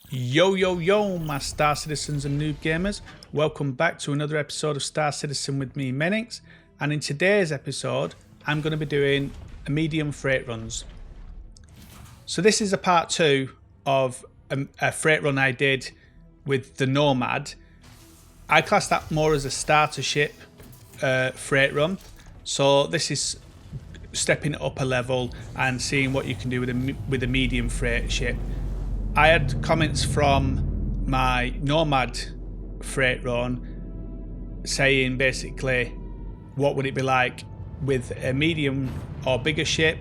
Yo, yo, yo, my Star Citizens and Noob Gamers. Welcome back to another episode of Star Citizen with me, Menix. And in today's episode, I'm going to be doing a medium freight runs. So this is a part 2 of a freight run I did with the Nomad. I class that more as a starter ship freight run. So this is stepping it up a level and seeing what you can do with a medium freight ship. I had comments from my Nomad freight run saying basically what would it be like with a medium or bigger ship?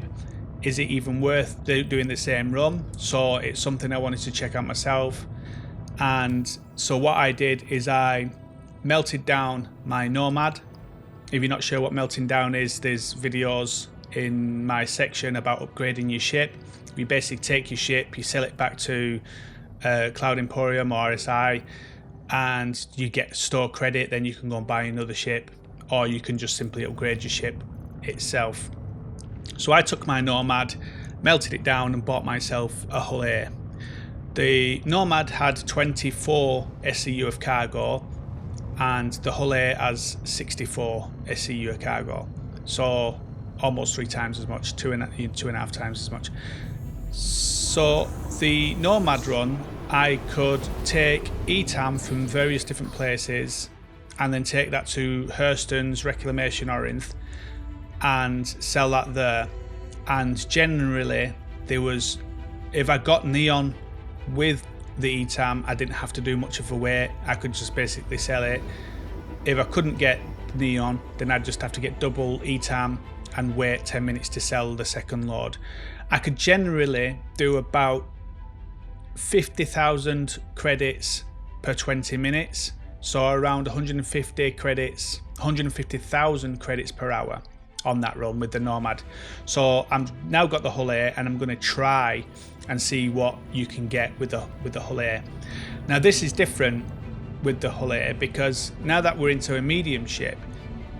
Is it even worth doing the same run? So it's something I wanted to check out myself. And so what I did is I melted down my Nomad. If you're not sure what melting down is, there's videos in my section about upgrading your ship. You basically take your ship, you sell it back to Cloud Emporium or RSI, and you get store credit. Then you can go and buy another ship, or you can just simply upgrade your ship itself. So I took my Nomad, melted it down, and bought myself a Hul A. The Nomad had 24 SCU of cargo, and the Hul A has 64 SCU of cargo. So almost 3 times as much, two and a half times as much. So the Nomad run, I could take ETAM from various different places and then take that to Hurston's Reclamation Orinth and sell that there. And generally there was, if I got Neon with the ETAM, I didn't have to do much of a wait. I could just basically sell it. If I couldn't get Neon, then I'd just have to get double ETAM and wait 10 minutes to sell the second load. I could generally do about 50,000 credits per 20 minutes, so around 150 credits, 150,000 credits per hour on that run with the Nomad. So I'm now got the Hul A, and I'm going to try and see what you can get with the Hul A. Now this is different with the Hul A because now that we're into a medium ship,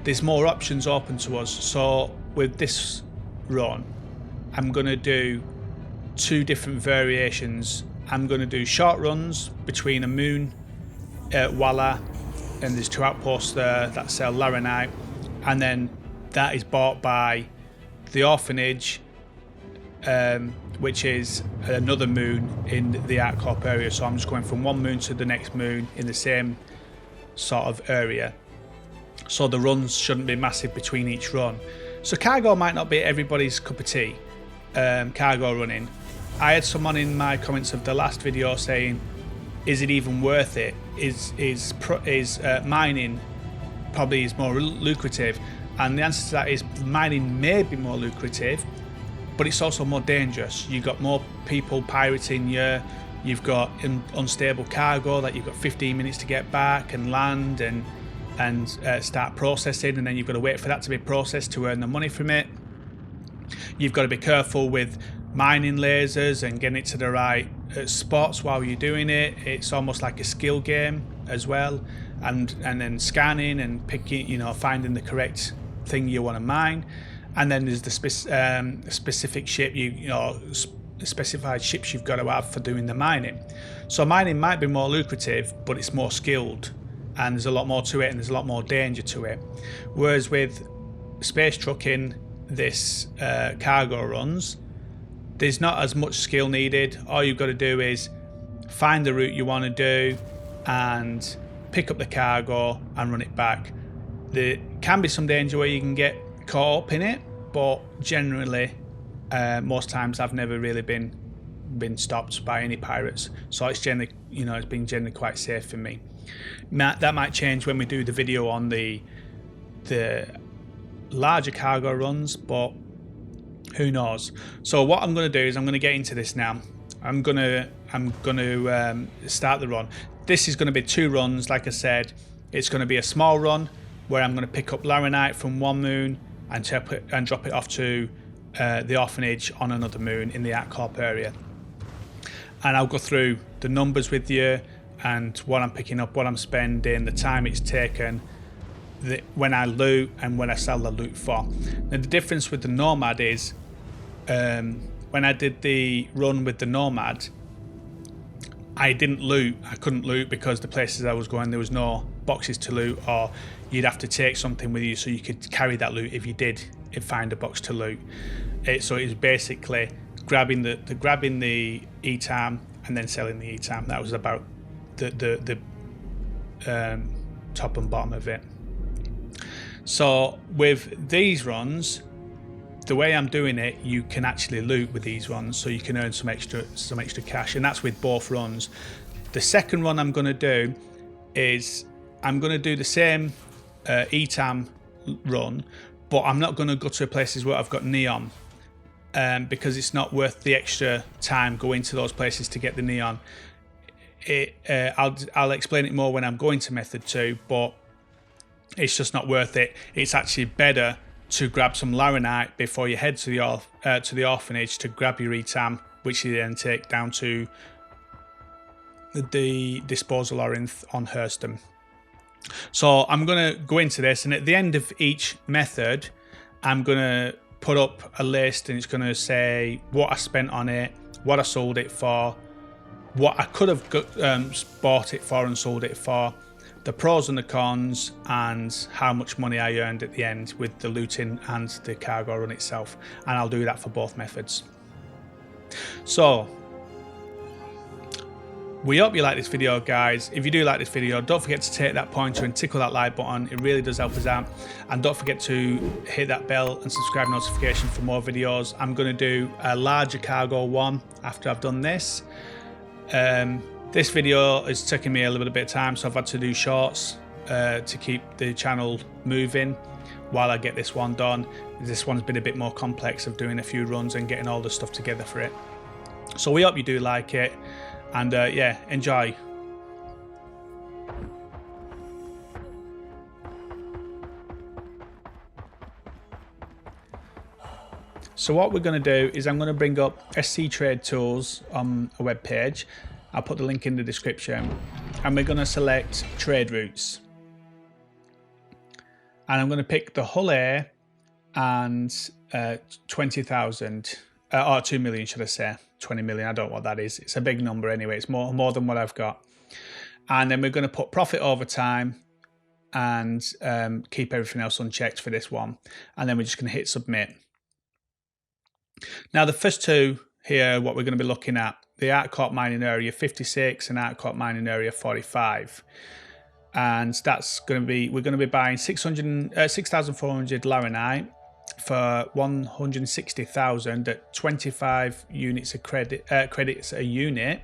there's more options open to us. So with this run, I'm going to do 2 different variations. I'm going to do short runs between a moon, Walla, and there's 2 outposts there that sell Laranite, and then that is bought by the Orphanage, which is another moon in the ArcCorp area. So I'm just going from one moon to the next moon in the same sort of area. So the runs shouldn't be massive between each run. So cargo might not be everybody's cup of tea. Cargo running. I had someone in my comments of the last video saying, is it even worth it? Is mining probably is more lucrative? And the answer to that is mining may be more lucrative, but it's also more dangerous. You've got more people pirating you. You've got unstable cargo that you've got 15 minutes to get back and land and start processing, and then you've got to wait for that to be processed to earn the money from it. You've got to be careful with mining lasers and getting it to the right spots while you're doing it. It's almost like a skill game as well, and then scanning and picking, finding the correct thing you want to mine. And then there's the specific ship, specified ships you've got to have for doing the mining. So mining might be more lucrative, but it's more skilled, and there's a lot more to it, and there's a lot more danger to it. Whereas with space trucking, this cargo runs, there's not as much skill needed. All you've got to do is find the route you want to do and pick up the cargo and run it back. There can be some danger where you can get caught up in it, but generally most times I've never really been stopped by any pirates, so it's generally, it's been generally quite safe for me. That might change when we do the video on the larger cargo runs, but who knows. So what I'm going to do is I'm going to get into this now. I'm going to start the run. This is going to be 2 runs. Like I said, it's going to be a small run where I'm going to pick up Laranite from one moon and drop it off to the Orphanage on another moon in the ArcCorp area. And I'll go through the numbers with you and what I'm picking up, what I'm spending, the time it's taken, when I loot and when I sell the loot for. Now the difference with the Nomad is when I did the run with the Nomad, I didn't loot. I couldn't loot because the places I was going, there was no boxes to loot, or you'd have to take something with you so you could carry that loot if you did find a box to loot. So it was basically grabbing the ETAM and then selling the ETAM. That was about the top and bottom of it. So with these runs, the way I'm doing it, you can actually loot with these runs, so you can earn some extra cash, and that's with both runs. The second run I'm going to do is I'm going to do the same ETAM run, but I'm not going to go to places where I've got neon, because it's not worth the extra time going to those places to get the neon. I'll explain it more when I'm going to method 2, but it's just not worth it. It's actually better to grab some laranite before you head to the orphanage to grab your ETAM, which you then take down to the disposal Orinth on Hurston. So I'm going to go into this, and at the end of each method, I'm going to put up a list, and it's going to say what I spent on it, what I sold it for, what I could have bought it for and sold it for, the pros and the cons, and how much money I earned at the end with the looting and the cargo run itself. And I'll do that for both methods. So we hope you like this video, guys. If you do like this video, don't forget to take that pointer and tickle that like button. It really does help us out. And don't forget to hit that bell and subscribe notification for more videos. I'm going to do a larger cargo one after I've done this. This video is taking me a little bit of time, so I've had to do shorts to keep the channel moving while I get this one done. This one's been a bit more complex of doing a few runs and getting all the stuff together for it. So we hope you do like it, and yeah, enjoy. So what we're going to do is I'm going to bring up SC Trade Tools on a web page. I'll put the link in the description, and we're going to select trade routes, and I'm going to pick the Hul A and 20,000 or 2 million, should I say 20 million. I don't know what that is. It's a big number anyway. It's more than what I've got. And then we're going to put profit over time and keep everything else unchecked for this one, and then we're just going to hit submit. Now the first two here, what we're going to be looking at, the Artcorp mining area 56 and Artcorp mining area 45, and that's going to be, we're going to be buying 6,400 laranite for 160,000 at 25 units of credits a unit,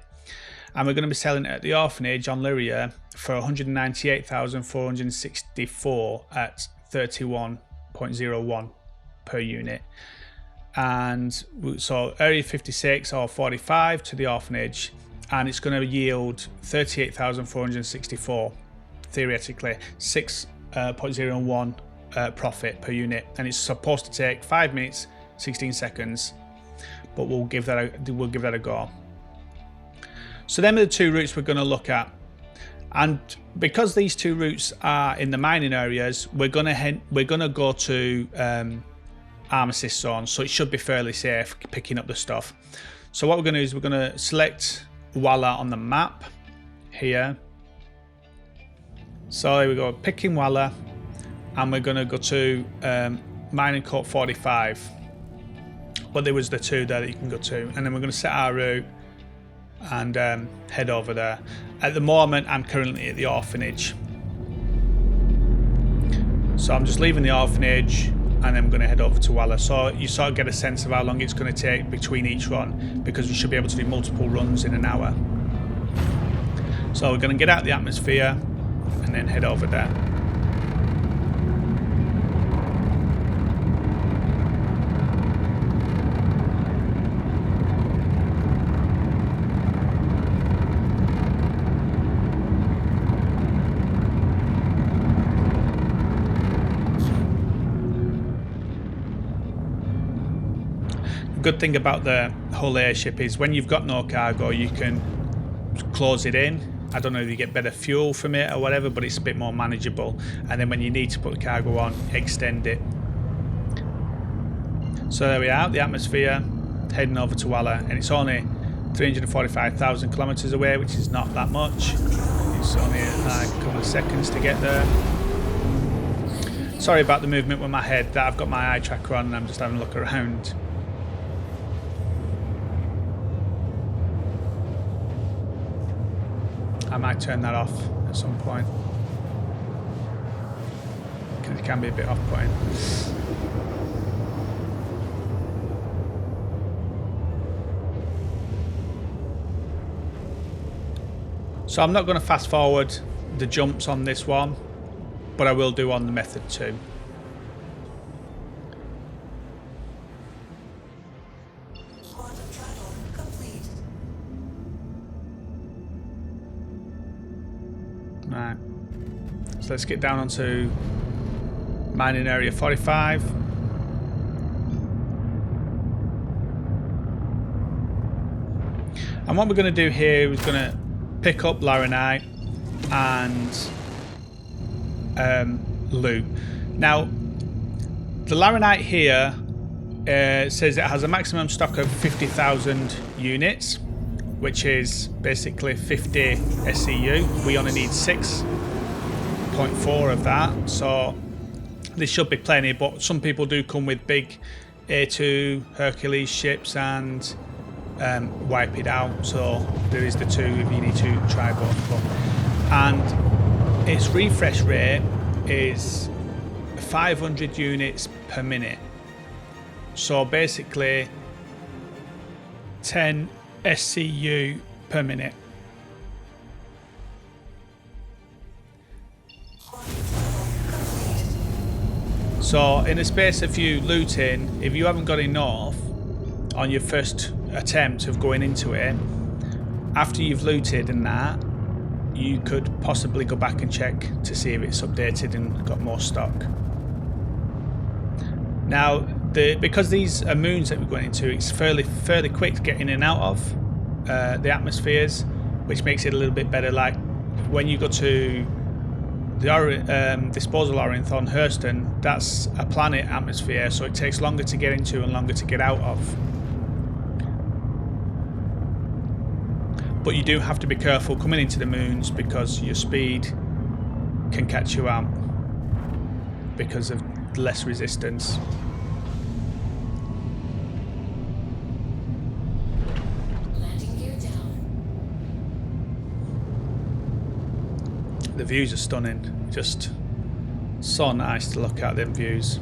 and we're going to be selling it at the orphanage on Lyria for 198,464 at 31.01 per unit. And so area 56 or 45 to the orphanage, and it's going to yield 38,464 theoretically, 6.01 profit per unit, and it's supposed to take 5 minutes 16 seconds, but we'll give that a go. So them are the two routes we're going to look at, and because these two routes are in the mining areas, we're going to go to Armistice zone, so it should be fairly safe picking up the stuff. So what we're going to do is we're going to select Walla on the map here. So here we go, picking Walla, and we're going to go to Mining Court 45. But there was the two there that you can go to, and then we're going to set our route and head over there. At the moment, I'm currently at the orphanage, so I'm just leaving the orphanage, and then I'm going to head over to Walla. So you sort of get a sense of how long it's going to take between each run, because we should be able to do multiple runs in an hour. So we're going to get out of the atmosphere and then head over there. Good thing about the Hul A ship is when you've got no cargo, you can close it in. I don't know if you get better fuel from it or whatever, but it's a bit more manageable. And then when you need to put the cargo on, extend it. So there we are, the atmosphere, heading over to Walla, and it's only 345,000 kilometers away, which is not that much. It's only like a couple of seconds to get there. Sorry about the movement with my head. That I've got my eye tracker on and I'm just having a look around. I might turn that off at some point because it can be a bit off-putting. So I'm not going to fast forward the jumps on this one, but I will do on the method 2. Right, so let's get down onto mining area 45. And what we're going to do here is going to pick up laranite and loot. Now, the laranite here says it has a maximum stock of 50,000 units, which is basically 50 SCU. We only need 6.4 of that, so this should be plenty, but some people do come with big A2 Hercules ships and wipe it out, so there is the 2 if you need to try both. And its refresh rate is 500 units per minute, so basically 10 SCU per minute. So in the space of you looting, if you haven't got enough on your first attempt of going into it, after you've looted and that, you could possibly go back and check to see if it's updated and got more stock. Now, because these are moons that we're going into, it's fairly quick to get in and out of the atmospheres, which makes it a little bit better. Like when you go to the disposal Orinth on Hurston, that's a planet atmosphere, so it takes longer to get into and longer to get out of. But you do have to be careful coming into the moons because your speed can catch you out because of less resistance. Landing gear down. The views are stunning. Just so nice to look at them views.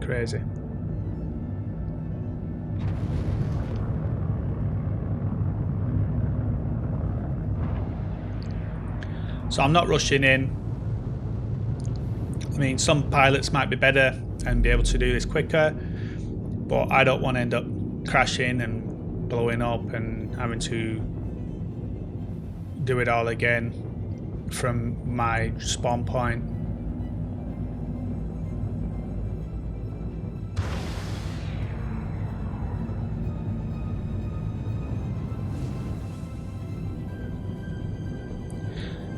Crazy. So I'm not rushing in. I mean, some pilots might be better and be able to do this quicker, but I don't want to end up crashing and blowing up and having to do it all again from my spawn point.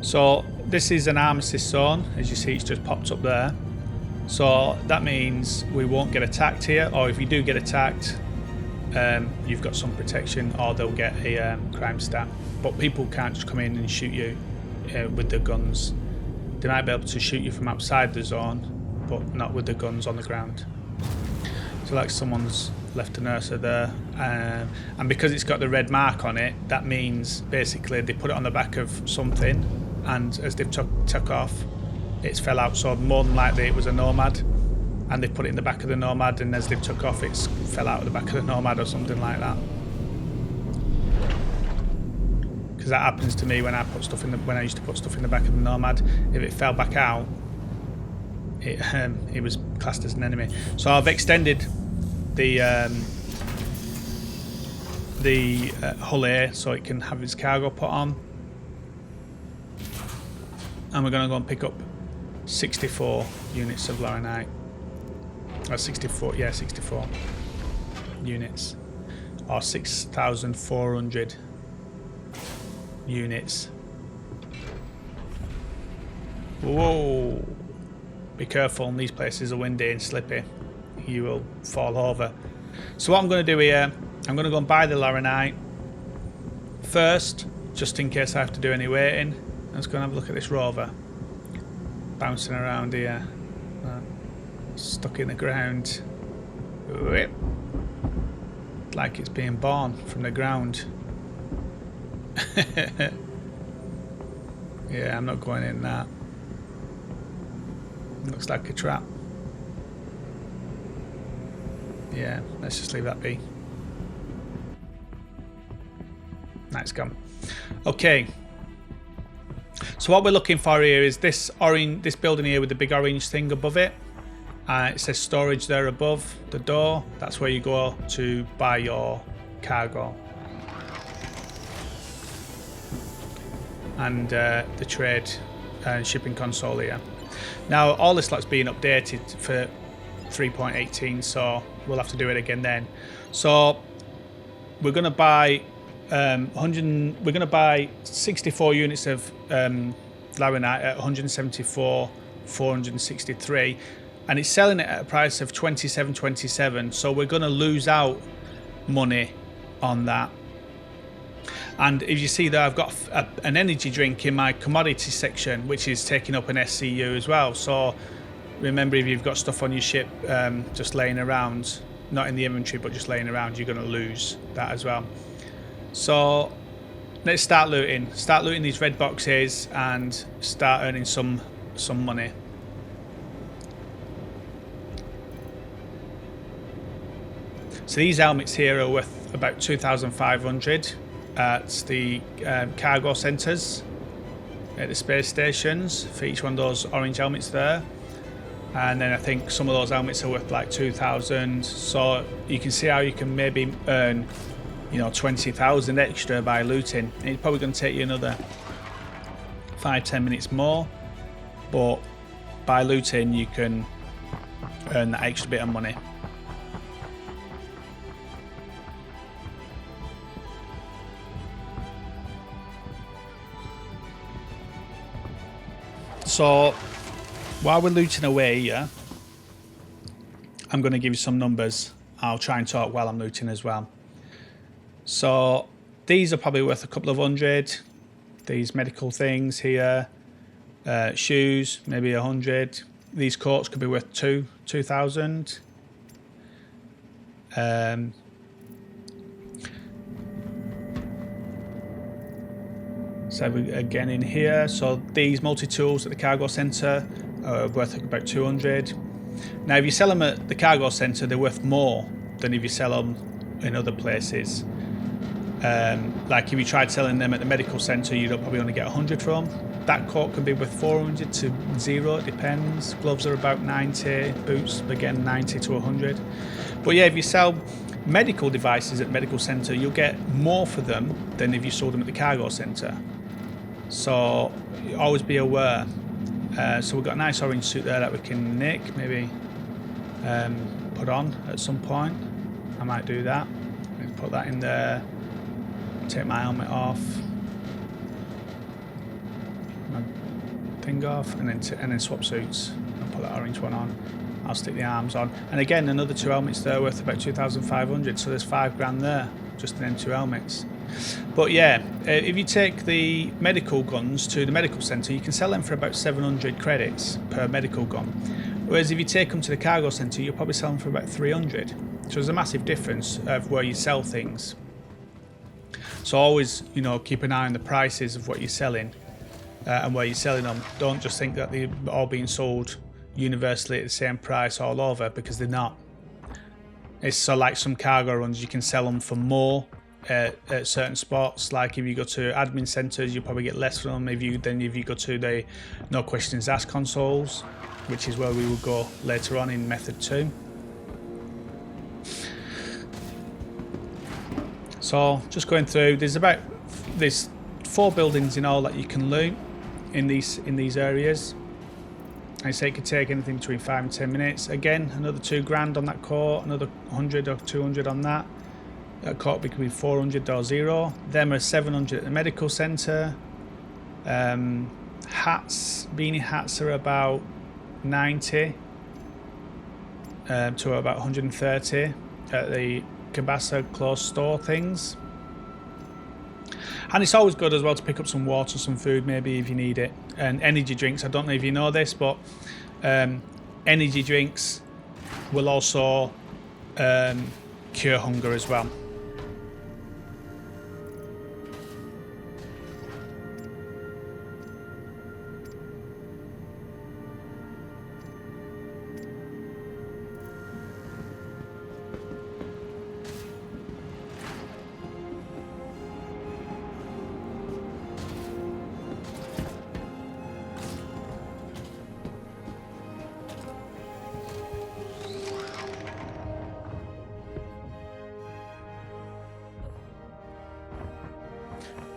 So this is an armistice zone, as you see it's just popped up there. So that means we won't get attacked here, or if you do get attacked, you've got some protection, or they'll get a crime stat. But people can't just come in and shoot you with the guns. They might be able to shoot you from outside the zone, but not with the guns on the ground. So like someone's left an Ursa there, and because it's got the red mark on it, that means basically they put it on the back of something, and as they've took off, it's fell out. So more than likely it was a Nomad, and they put it in the back of the Nomad, and as they've took off, it's fell out of the back of the Nomad or something like that. Because that happens to me when I put stuff in when I used to put stuff in the back of the Nomad. If it fell back out, it was classed as an enemy. So I've extended the Hul A so it can have its cargo put on, and we're going to go and pick up 64 units of laranite. 64 units, or 6,400 units. Whoa! Be careful, these places are windy and slippy. You will fall over. So what I'm going to do here, I'm going to go and buy the Laranite first, just in case I have to do any waiting. Let's go and have a look at this rover. Bouncing around here. Stuck in the ground. Like it's being born from the ground. Yeah, I'm not going in that. Looks like a trap. Yeah, let's just leave that be. Nice gone. Okay. So what we're looking for here is this orange, this building here with the big orange thing above it. It says storage there above the door. That's where you go to buy your cargo. And the trade and shipping console here. Now all this lot's being updated for 3.18, so we'll have to do it again then. So we're going to buy 64 units of Laranite at 174,463, and it's selling it at a price of 27.27. So we're going to lose out money on that. And if you see there, I've got an energy drink in my commodity section, which is taking up an SCU as well. So remember, if you've got stuff on your ship just laying around, not in the inventory, but just laying around, you're going to lose that as well. So let's start looting. Start looting these red boxes and start earning some money. So these helmets here are worth about 2,500 at the cargo centres at the space stations for each one of those orange helmets there. And then I think some of those helmets are worth like 2,000. So you can see how you can maybe earn, 20,000 extra by looting. And it's probably going to take you another 5-10 minutes more, but by looting you can earn that extra bit of money. So while we're looting away here, I'm going to give you some numbers. I'll try and talk while I'm looting as well. So these are probably worth a couple of hundred. These medical things here, shoes maybe 100. These coats could be worth 2,000. So again in here, so these multi-tools at the cargo centre are worth about 200. Now if you sell them at the cargo centre, they're worth more than if you sell them in other places. Like if you tried selling them at the medical centre, you'd probably only get 100 from them. That coat can be worth 400 to 0, it depends. Gloves are about 90, boots again 90 to 100. But yeah, if you sell medical devices at medical centre, you'll get more for them than if you sold them at the cargo centre. So always be aware. So we've got a nice orange suit there that we can nick, maybe put on at some point. I might do that. Put that in there. Take my helmet off. My thing off, and then swap suits. I'll put that orange one on. I'll stick the arms on. And again, another 2 helmets there worth about 2,500. So there's 5 grand there, just in them 2 helmets. But yeah, if you take the medical guns to the medical centre, you can sell them for about 700 credits per medical gun. Whereas if you take them to the cargo centre, you'll probably sell them for about 300. So there's a massive difference of where you sell things. So always, keep an eye on the prices of what you're selling and where you're selling them. Don't just think that they're all being sold universally at the same price all over, because they're not. It's so like some cargo runs, you can sell them for more at certain spots. Like if you go to admin centres, you probably get less from them. If you go to the no questions asked consoles, which is where we will go later on in method 2. So just going through, there's 4 buildings in all that you can loot in these areas. I say it could take anything between 5 and 10 minutes. Again, another 2 grand on that coat, another 100 or 200 on that. That coat between 400 or 0. Them are 700 at the medical centre. Hats, beanie hats are about 90 to about 130 at the Cabasa close store things. And it's always good as well to pick up some water, some food maybe if you need it, and energy drinks. I don't know if you know this, but energy drinks will also cure hunger as well.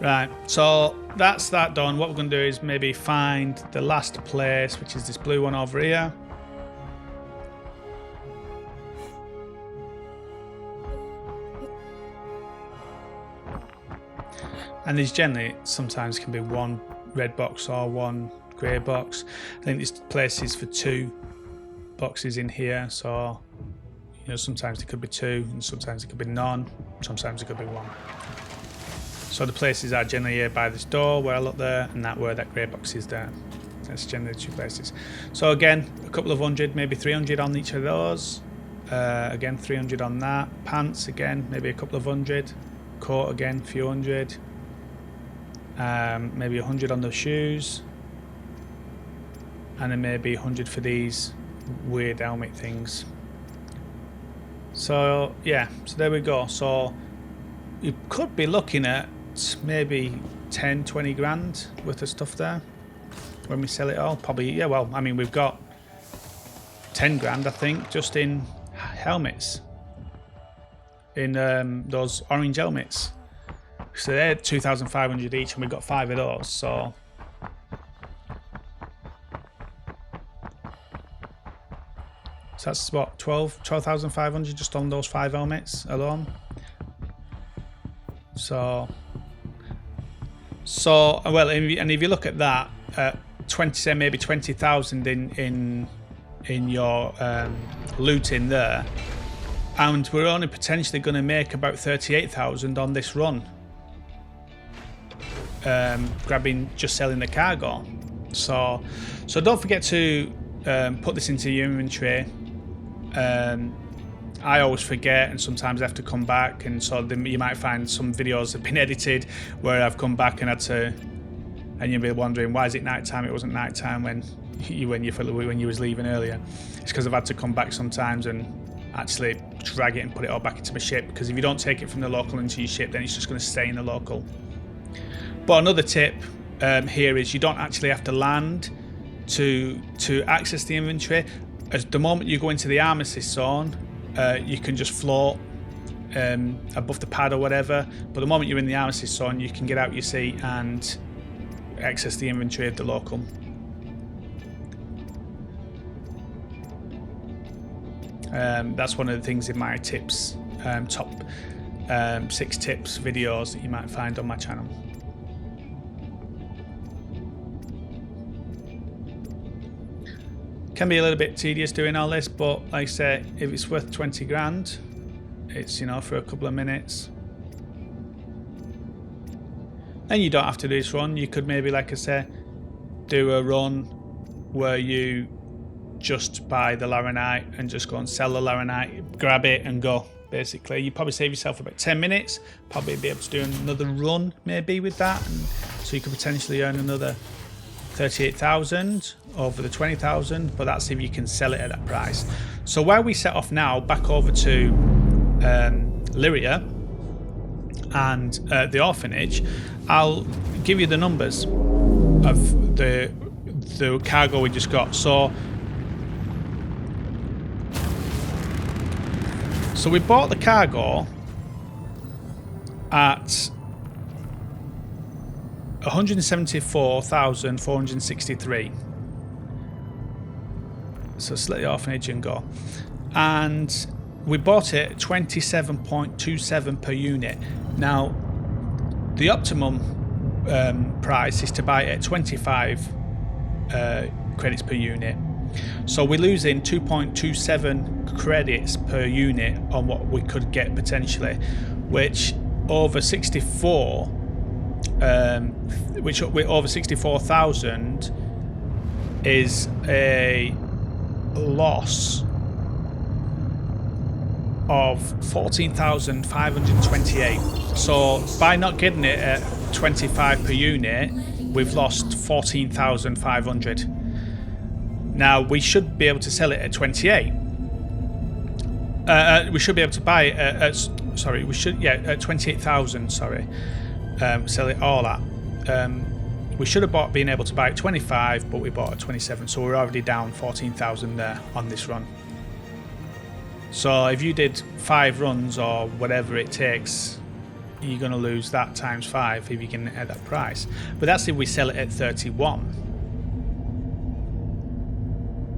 Right, so that's that done. What we're going to do is maybe find the last place, which is this blue one over here. And these generally sometimes can be one red box or one grey box. I think this place is for 2 boxes in here, so you know, sometimes it could be 2 and sometimes it could be none, sometimes it could be 1. So the places are generally here by this door where I look there, and that where that grey box is there. That's generally the 2 places. So again, a couple of 100, maybe 300 on each of those. Again, 300 on that. Pants again, maybe a couple of 100. Coat again, a few 100. Maybe 100 on the shoes. And then maybe 100 for these weird helmet things. So yeah, so there we go. So you could be looking at maybe 10-20 grand worth of stuff there when we sell it all. Probably, yeah, well, I mean, we've got 10 grand I think just in helmets, in those orange helmets. So they're 2,500 each and we've got 5 of those, so that's what, 12,500 just on those 5 helmets alone. So well, and if you look at that, 20, say maybe 20,000 in your loot in there, and we're only potentially going to make about 38,000 on this run, just selling the cargo. So don't forget to put this into your inventory. I always forget, and sometimes I have to come back, and so you might find some videos have been edited where I've come back and had to, and you'll be wondering why is it nighttime? It wasn't nighttime when you was leaving earlier. It's because I've had to come back sometimes and actually drag it and put it all back into my ship, because if you don't take it from the local into your ship, then it's just going to stay in the local. But another tip here is you don't actually have to land to access the inventory. As the moment you go into the armistice zone, you can just float above the pad or whatever, but the moment you're in the armistice zone you can get out your seat and access the inventory of the local. That's one of the things in my tips, top 6 tips videos that you might find on my channel. Can be a little bit tedious doing all this, but like I say, if it's worth 20 grand, it's, you know, for a couple of minutes. And you don't have to do this run. You could maybe, like I say, do a run where you just buy the Laranite and just go and sell the Laranite, grab it and go. Basically, you probably save yourself about 10 minutes. Probably be able to do another run maybe with that, and so you could potentially earn another 38,000 over the 20,000, but that's if you can sell it at that price. So where we set off now, back over to Lyria and the orphanage, I'll give you the numbers of the cargo we just got. So we bought the cargo at 174,463. So select the orphanage and go. And we bought it at 27.27 per unit. Now, the optimum price is to buy it at 25 credits per unit. So we're losing 2.27 credits per unit on what we could get potentially, which over 64, which with over 64,000 is a loss of 14,528. So by not getting it at 25 per unit, we've lost 14,500. Now we should be able to sell it at 28. We should be able to buy it at sorry, we should, yeah, at 28,000. Sorry, sell it all at. We should have been able to buy at 25, but we bought at 27, so we're already down 14,000 there on this run. So if you did 5 runs or whatever it takes, you're going to lose that times 5 if you can at that price. But that's if we sell it at 31.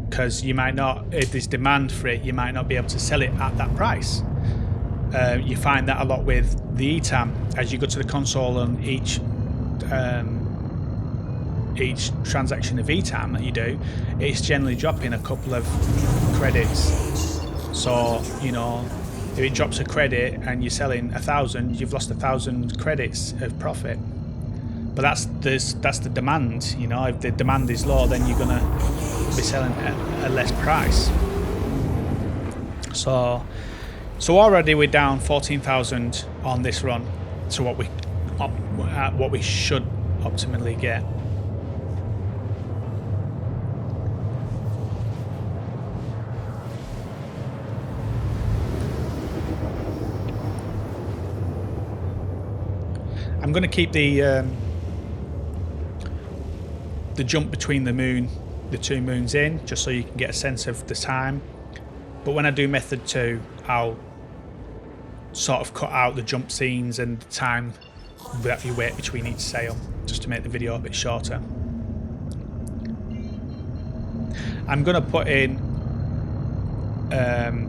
Because you might not, if there's demand for it, you might not be able to sell it at that price. You find that a lot with the ETAM. As you go to the console and each transaction of ETAM that you do, it's generally dropping a couple of credits. So, you know, if it drops a credit and you're selling 1,000, you've lost 1,000 credits of profit. But that's the demand. You know, if the demand is low, then you're gonna be selling at a less price. So already we're down 14,000 on this run to what we should optimally get. I'm going to keep the jump between the two moons in, just so you can get a sense of the time. But when I do method 2, I'll sort of cut out the jump scenes and the time that you wait between each sail, just to make the video a bit shorter. I'm going to put in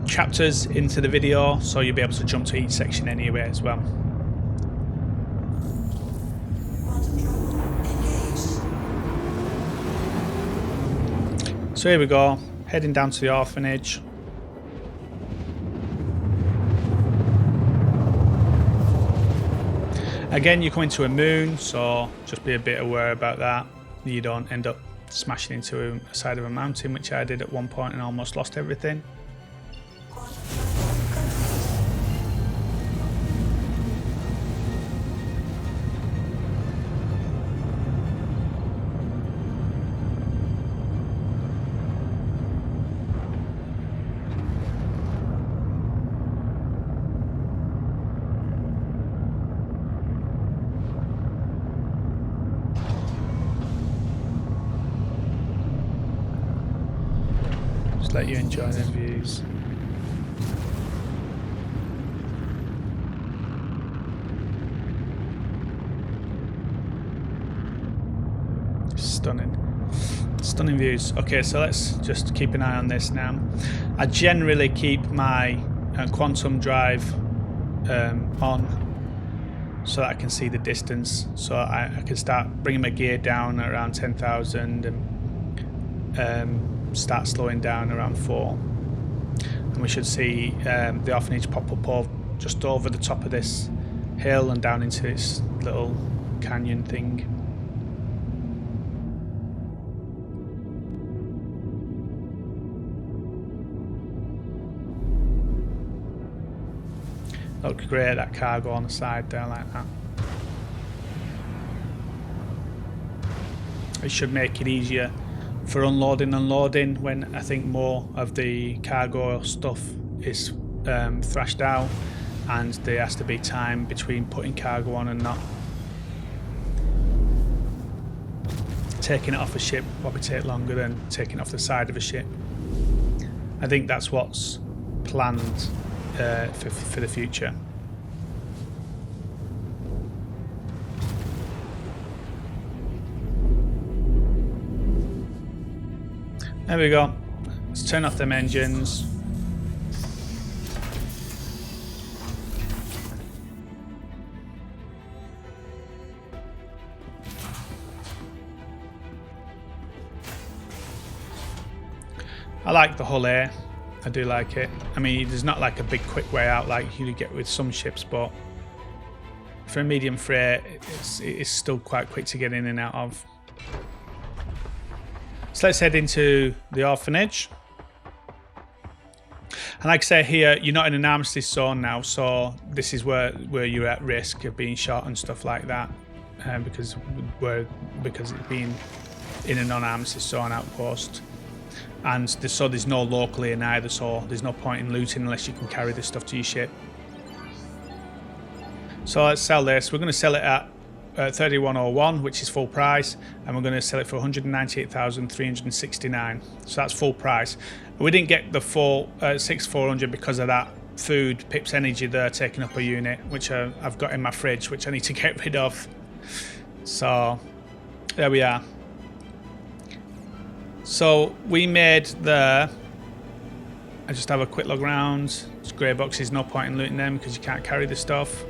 chapters into the video, so you'll be able to jump to each section anyway as well. So here we go, heading down to the orphanage. Again, you come into a moon, so just be a bit aware about that. You don't end up smashing into a side of a mountain, which I did at one point and almost lost everything. Let you enjoy the views. Stunning views. Okay, so let's just keep an eye on this now. I generally keep my quantum drive on, so that I can see the distance, so I can start bringing my gear down around 10,000 and start slowing down around 4, and we should see the orphanage pop up just over the top of this hill and down into its little canyon thing. Looks great, that cargo on the side there like that. It should make it easier for unloading and loading when I think more of the cargo stuff is thrashed out, and there has to be time between putting cargo on and not. Taking it off a ship will probably take longer than taking it off the side of a ship. I think that's what's planned for the future. There we go. Let's turn off them engines. I like the Hul A. I do like it. I mean, there's not like a big quick way out like you get with some ships, but for a medium freight, it's still quite quick to get in and out of. So let's head into the orphanage. And like I say here, you're not in an armistice zone now, so this is where you're at risk of being shot and stuff like that, because it's being in a non-armistice zone outpost. And so there's no local here neither, so there's no point in looting unless you can carry this stuff to your ship. So let's sell this. We're going to sell it at 3101, which is full price, and we're going to sell it for 198,369. So that's full price. We didn't get the full 6400 because of that food Pip's Energy there taking up a unit, which I've got in my fridge, which I need to get rid of. So there we are. So we made there. I just have a quick look around. It's grey boxes, no point in looting them because you can't carry the stuff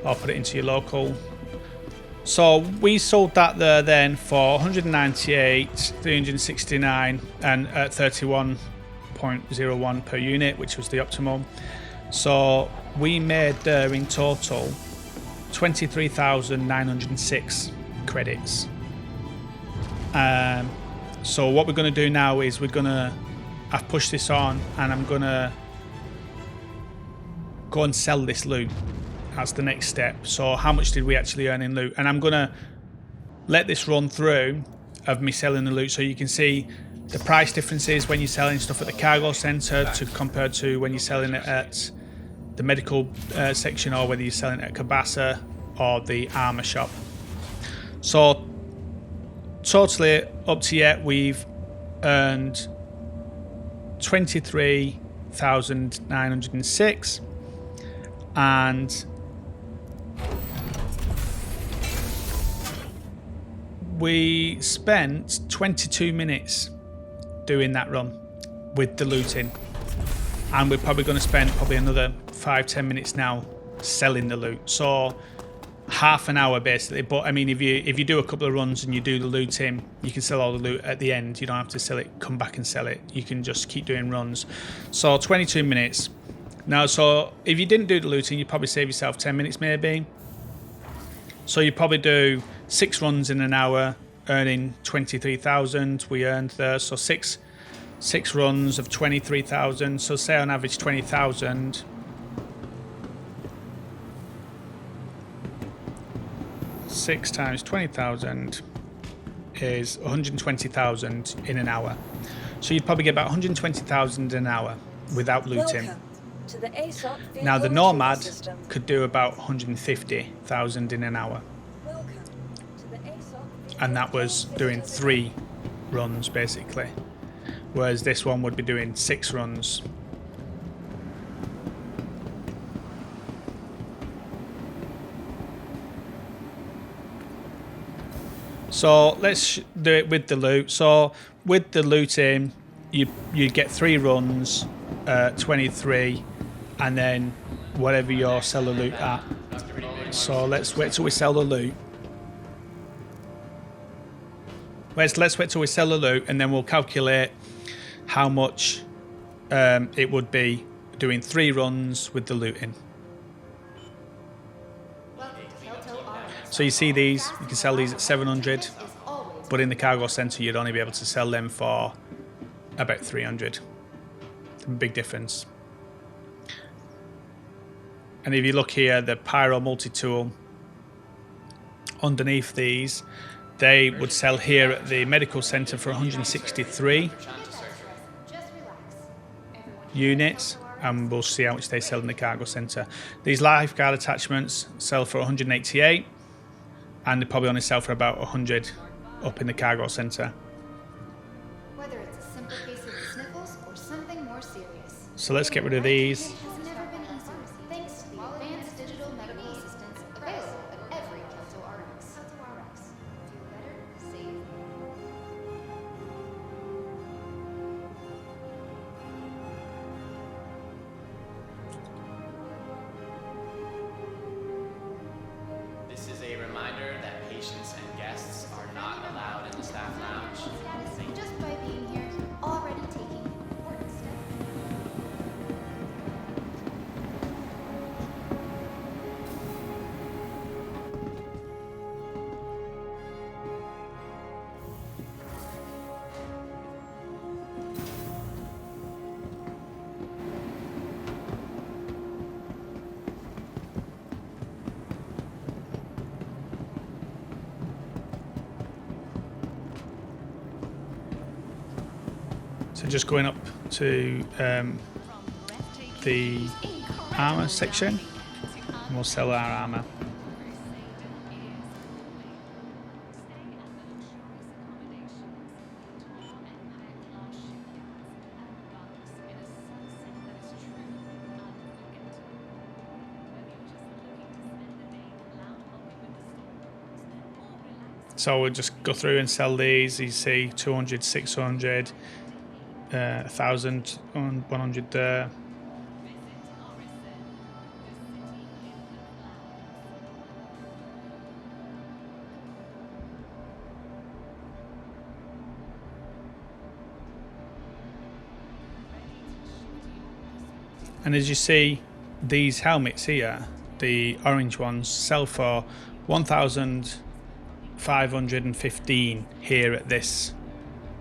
or put it into your local. So we sold that there then for 198,369 and at 31.01 per unit, which was the optimal. So we made there in total 23,906 credits. So what we're going to do now is I've pushed this on and I'm going to go and sell this loot. That's the next step. So how much did we actually earn in loot? And I'm going to let this run through of me selling the loot so you can see the price differences when you're selling stuff at the cargo centre compared to when you're selling it at the medical section, or whether you're selling it at Cabasa or the armour shop. So totally up to yet we've earned 23,906 and we spent 22 minutes doing that run with the looting, and we're probably going to spend another 5-10 minutes now selling the loot. So half an hour basically. But I mean, if you do a couple of runs and you do the looting, you can sell all the loot at the end. You don't have to sell it, come back and sell it. You can just keep doing runs. So 22 minutes. Now, so if you didn't do the looting, you probably save yourself 10 minutes maybe. So you probably do 6 runs in an hour, earning 23,000. We earned there. So six runs of 23,000. So say on average 20,000. 6 times 20,000 is 120,000 in an hour. So you'd probably get about 120,000 an hour without looting. To the aUEC Now the Nomad could do about 150,000 in an hour, and that was doing 3 runs basically, whereas this one would be doing 6 runs. So let's do it with the loot. So with the looting, you get 3 runs, 23, and then whatever your sell the loot at. So let's wait till we sell the loot. Let's wait till we sell the loot, and then we'll calculate how much it would be doing 3 runs with the looting. So you see these, you can sell these at 700, but in the cargo centre you'd only be able to sell them for about 300. Big difference. And if you look here, the Pyro multi-tool, underneath these, they would sell here at the medical centre for 163 units, and we'll see how much they sell in the cargo centre. These lifeguard attachments sell for 188, and they probably only sell for about 100 up in the cargo centre. Whether it's a simple case of sniffles or something more serious. So let's get rid of these. Has never been easier thanks to the advanced digital medical assistance available at every Kelto RX. Do better, save. This is a reminder that patients and guests are not allowed in the staff lounge. Status just by being here, already taking and just going up to the armor section, and we'll sell our armor. So we'll just go through and sell these. You see 200, 600, 1,000, 100 there. And as you see, these helmets here, the orange ones, sell for 1,515 here at this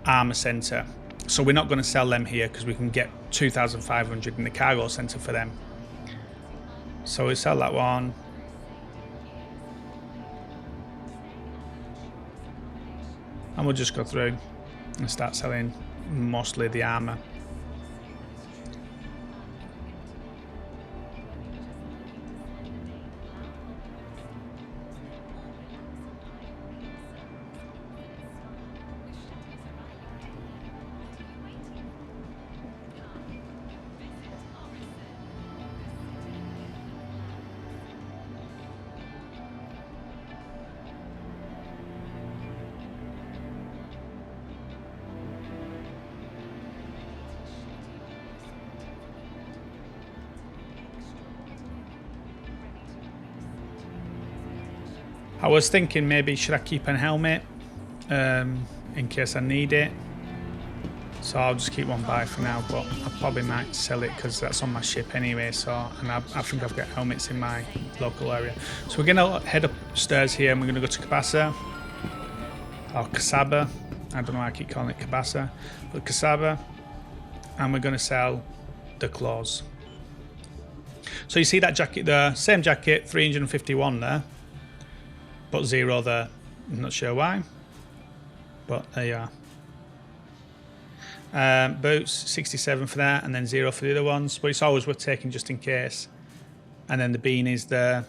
armor center. So we're not going to sell them here because we can get 2,500 in the cargo center for them. So we sell that one. And we'll just go through and start selling mostly the armor. I was thinking maybe should I keep a helmet in case I need it. So I'll just keep one by for now, but I probably might sell it because that's on my ship anyway. So, and I think I've got helmets in my local area. So we're gonna head upstairs here and we're gonna go to Cabasa or Casaba. I don't know why I keep calling it Cabasa, but Casaba, and we're gonna sell the claws. So you see that jacket there, same jacket, 351 there. But 0 there. I'm not sure why, but there you are. Boots 67 for that, and then 0 for the other ones. But it's always worth taking just in case. And then the beanies there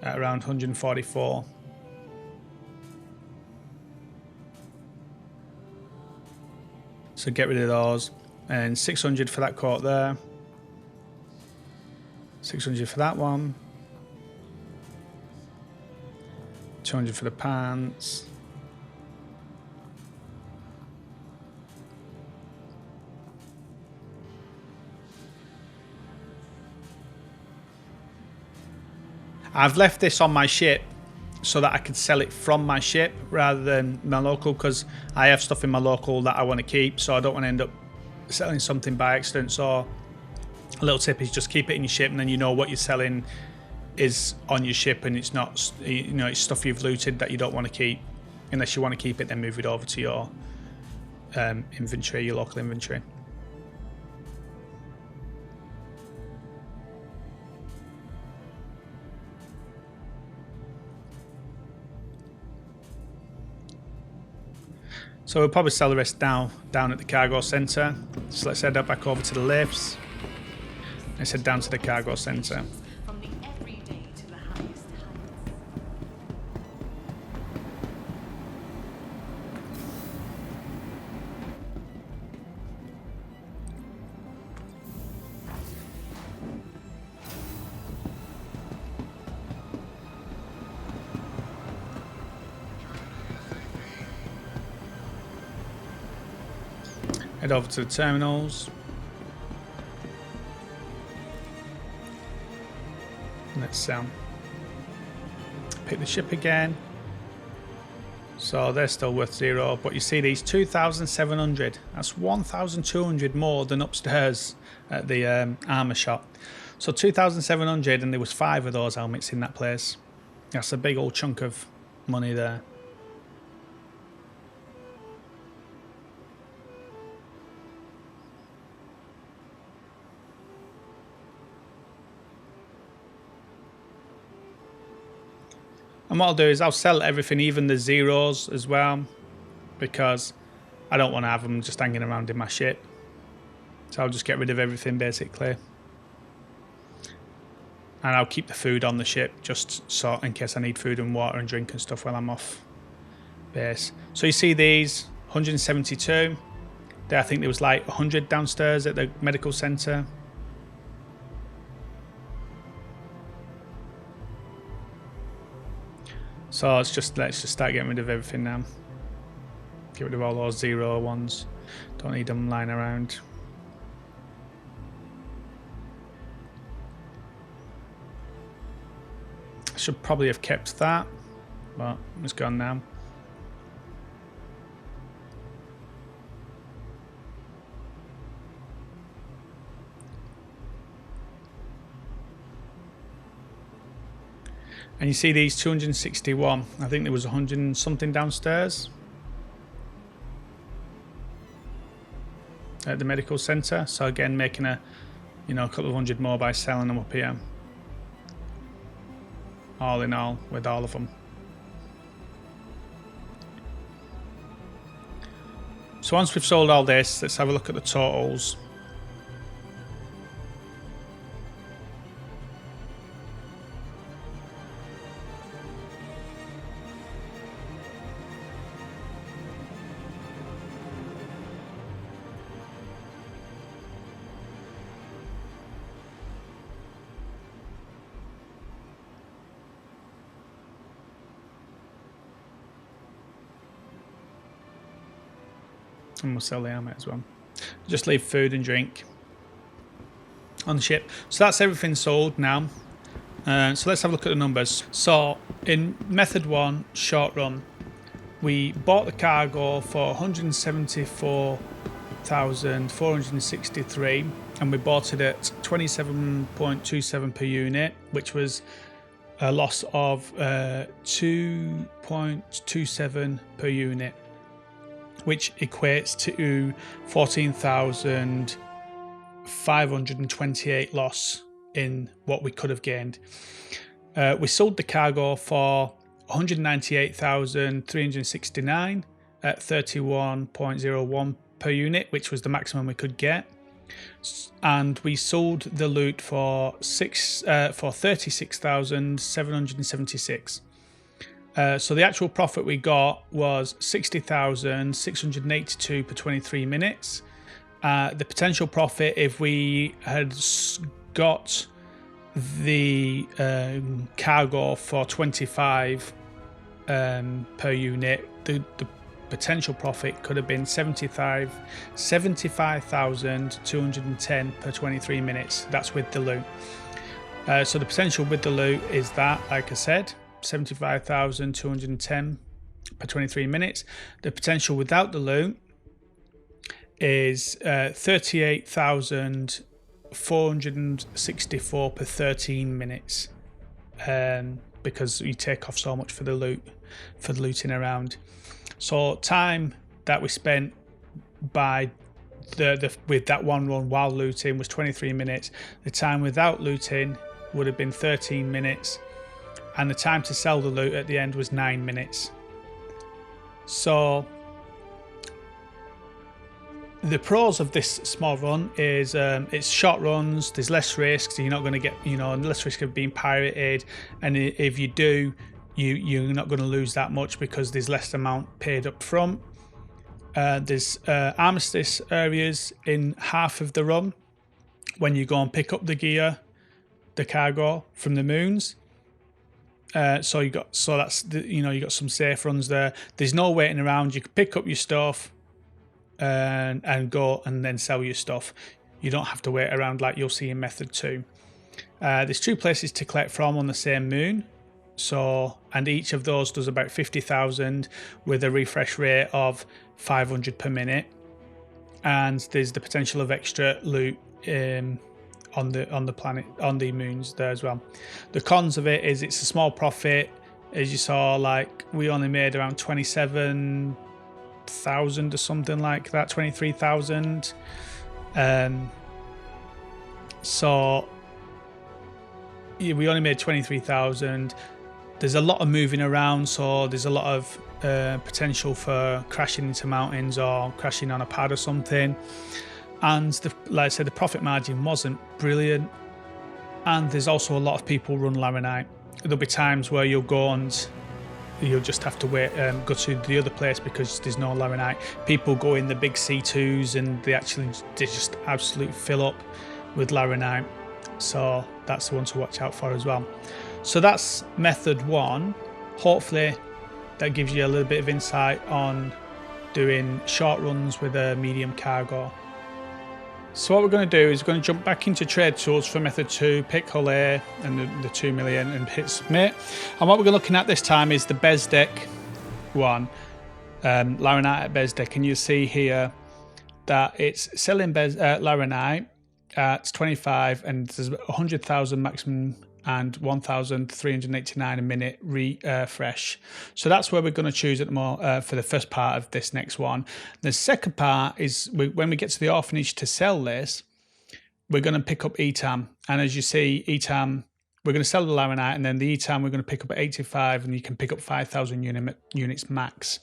at around 144. So get rid of those. And 600 for that coat there. 600 for that one. 200 for the pants. I've left this on my ship so that I can sell it from my ship rather than my local, because I have stuff in my local that I want to keep, so I don't want to end up selling something by accident. So a little tip is just keep it in your ship, and then you know what you're selling is on your ship, and it's not, you know, it's stuff you've looted that you don't want to keep. Unless you want to keep it, then move it over to your inventory, your local inventory. So we'll probably sell the rest down at the cargo center. So let's head back over to the lifts. Let's head down to the cargo center. Head over to the terminals. Let's pick the ship again. So they're still worth 0, but you see these 2,700. That's 1,200 more than upstairs at the armor shop. So 2,700, and there was 5 of those helmets in that place. That's a big old chunk of money there. And what I'll do is I'll sell everything, even the zeros as well, because I don't want to have them just hanging around in my ship. So I'll just get rid of everything basically. And I'll keep the food on the ship just so in case I need food and water and drink and stuff while I'm off base. So you see these 172. There, I think there was like 100 downstairs at the medical centre. So let's just start getting rid of everything now. Get rid of all those 0 ones. Don't need them lying around. I should probably have kept that, but it's gone now. And you see these 261. I think there was 100 and something downstairs at the medical centre. So again, making a couple of hundred more by selling them up here. All in all, with all of them. So once we've sold all this, let's have a look at the totals. And we'll sell the armor as well. Just leave food and drink on the ship. So that's everything sold now. So let's have a look at the numbers. So in method 1, short run, we bought the cargo for 174,463 and we bought it at 27.27 per unit, which was a loss of 2.27 per unit, which equates to 14,528 loss in what we could have gained. We sold the cargo for 198,369 at 31.01 per unit, which was the maximum we could get. And we sold the loot for 36,776. So the actual profit we got was 60,682 per 23 minutes. The potential profit, if we had got the cargo for 25 per unit, the potential profit could have been 75,210 per 23 minutes. That's with the loot. So the potential with the loot is that, like I said, 75,210 per 23 minutes. The potential without the loot is 38,464 per 13 minutes, because you take off so much for the loot, for the looting around. So time that we spent by with that one run while looting was 23 minutes. The time without looting would have been 13 minutes. And the time to sell the loot at the end was 9 minutes. So the pros of this small run is it's short runs, there's less risks, you're not going to get, less risk of being pirated, and if you do, you're not going to lose that much because there's less amount paid up front. There's armistice areas in half of the run when you go and pick up the gear, the cargo from the moons. So you got some safe runs there. There's no waiting around. You can pick up your stuff and go and then sell your stuff. You don't have to wait around like you'll see in method 2. There's 2 places to collect from on the same moon. So, and each of those does about 50,000 with a refresh rate of 500 per minute. And there's the potential of extra loot on the planet, on the moons there as well. The cons of it is it's a small profit. As you saw, like we only made around 27,000 or something like that, 23,000. So yeah, we only made 23,000. there's a lot of moving around, so there's a lot of potential for crashing into mountains or crashing on a pad or something. And like I said, the profit margin wasn't brilliant. And there's also a lot of people run Laranite. There'll be times where you'll go and you'll just have to wait, go to the other place because there's no Laranite. People go in the big C2s and they just absolutely fill up with Laranite. So that's the one to watch out for as well. So that's method 1. Hopefully that gives you a little bit of insight on doing short runs with a medium cargo. So what we're going to do is we're going to jump back into trade tools for method 2, pick Hul A and the 2 million and hit submit. And what we're looking at this time is the Bezdek one, Laranite at Bezdek, and you'll see here that it's selling Laranite at 25 and there's 100,000 maximum and 1,389 a minute refresh. So that's where we're going to choose at the moment for the first part of this next one. The second part is when we get to the orphanage to sell this, we're going to pick up ETAM. And as you see, ETAM, we're going to sell the Laranite, and then the ETAM we're going to pick up at 85, and you can pick up 5,000 units max.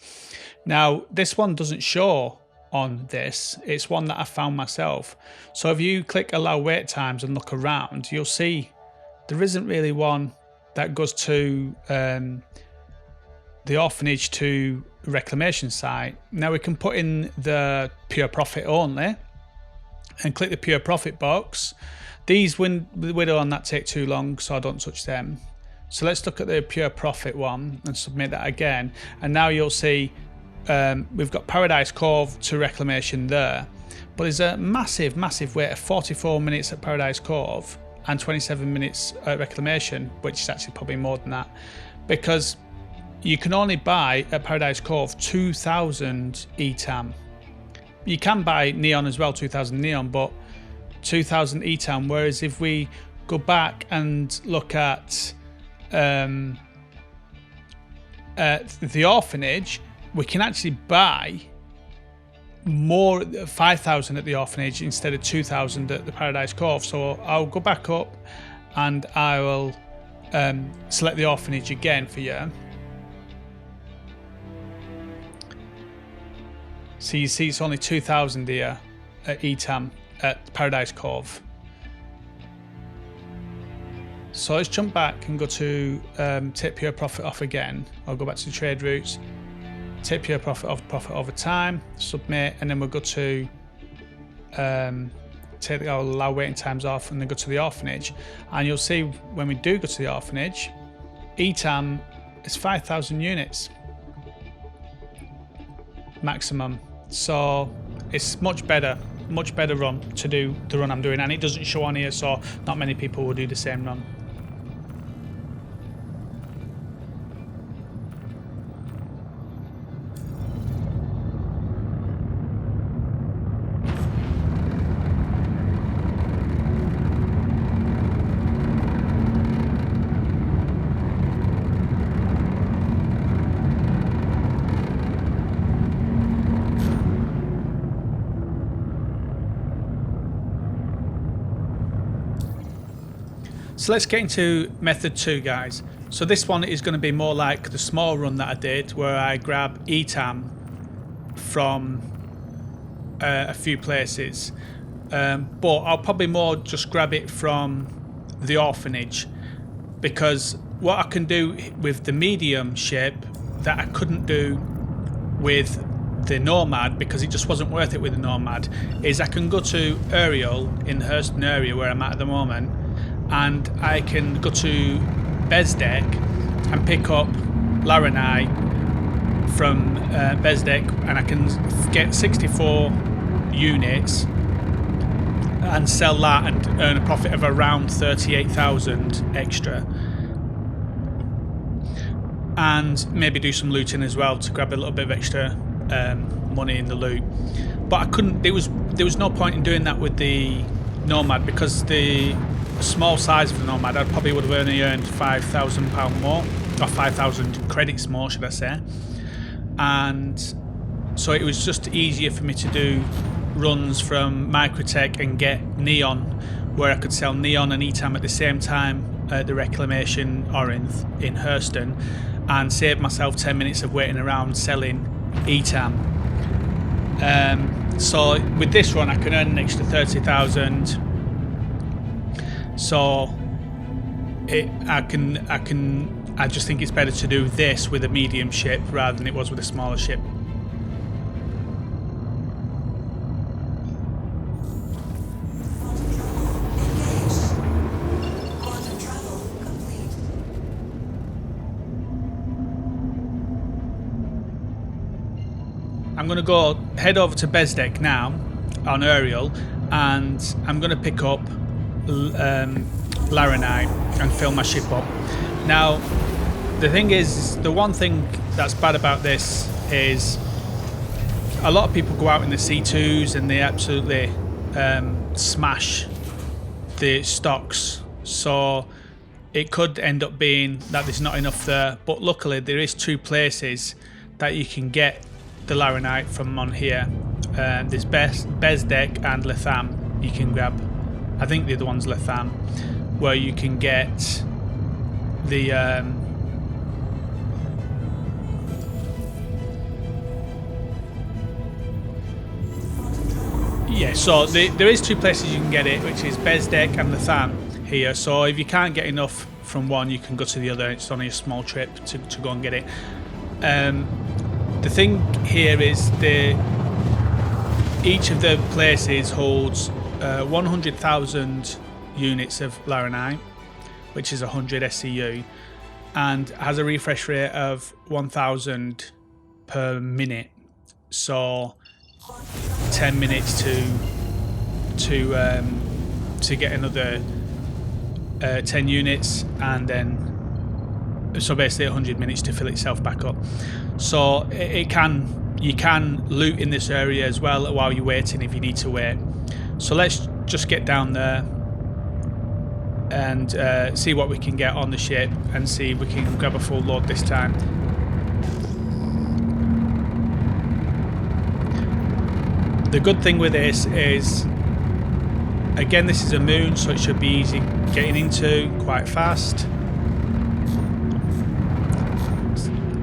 Now, this one doesn't show on this. It's one that I found myself. So if you click allow wait times and look around, you'll see there isn't really one that goes to the orphanage to reclamation site. Now we can put in the pure profit only and click the pure profit box. These widow on that take too long, so I don't touch them. So let's look at the pure profit one and submit that again. And now you'll see we've got Paradise Cove to reclamation there, but there's a massive wait of 44 minutes at Paradise Cove and 27 minutes at reclamation, which is actually probably more than that, because you can only buy at Paradise Cove 2,000 ETAM. You can buy Neon as well, 2,000 Neon, but 2,000 ETAM, whereas if we go back and look at the orphanage, we can actually buy more, 5,000 at the orphanage instead of 2,000 at the Paradise Cove. So I'll go back up and I will select the orphanage again for you. So you see it's only 2,000 here at ETAM at Paradise Cove. So let's jump back and go to take pure profit off again. I'll go back to the trade routes, take pure profit off, profit over time, submit, and then we'll go to take our allow waiting times off and then go to the orphanage. And you'll see when we do go to the orphanage, ETAM is 5,000 units maximum. So it's much better run to do the run I'm doing, and it doesn't show on here, so not many people will do the same run. So let's get into method 2, guys. So this one is going to be more like the small run that I did, where I grab ETAM from a few places, but I'll probably more just grab it from the orphanage, because what I can do with the medium ship that I couldn't do with the Nomad, because it just wasn't worth it with the Nomad, is I can go to Ariel in the Hurston area where I'm at the moment, and I can go to Bezdek and pick up Laranite from Bezdek, and I can get 64 units and sell that and earn a profit of around 38,000 extra, and maybe do some looting as well to grab a little bit of extra money in the loot. But I couldn't, there was no point in doing that with the Nomad, because the small size of the Nomad, I probably would have only earned £5,000 more, or 5,000 credits more, should I say. And so it was just easier for me to do runs from Microtech and get Neon, where I could sell Neon and ETAM at the same time at the reclamation or in Hurston, and save myself 10 minutes of waiting around selling ETAM. So with this run I can earn an extra 30,000. So I just think it's better to do this with a medium ship rather than it was with a smaller ship. I'm going to go head over to Bezdek now on Ariel, and I'm going to pick up Laranite and fill my ship up. Now, the thing is, the one thing that's bad about this is a lot of people go out in the C2s and they absolutely smash the stocks. So it could end up being that there's not enough there. But luckily, there is 2 places that you can get the Laranite from on here. There's Bezdek and Letham you can grab. I think the other one's Letham, where you can get the so there is 2 places you can get it, which is Bezdek and Letham here. So if you can't get enough from one, you can go to the other. It's only a small trip to go and get it. The thing here is each of the places holds 100,000 units of Laranite, which is 100 SCU, and has a refresh rate of 1,000 per minute. So 10 minutes to get another 10 units, and then so basically 100 minutes to fill itself back up. So you can loot in this area as well while you're waiting if you need to wait. So let's just get down there and see what we can get on the ship and see if we can grab a full load this time. The good thing with this is, again, this is a moon, so it should be easy getting into quite fast.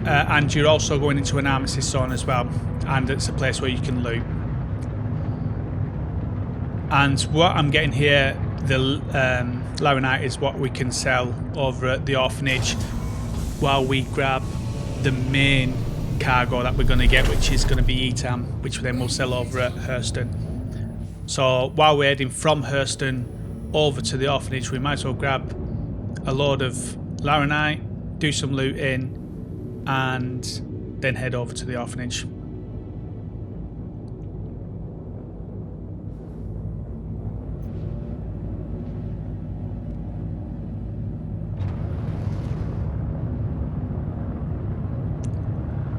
And you're also going into an armistice zone as well, and it's a place where you can loot. And what I'm getting here, the Laranite, is what we can sell over at the orphanage while we grab the main cargo that we're going to get, which is going to be ETAM, which then we'll sell over at Hurston. So while we're heading from Hurston over to the orphanage, we might as well grab a load of Laranite, do some looting, and then head over to the orphanage.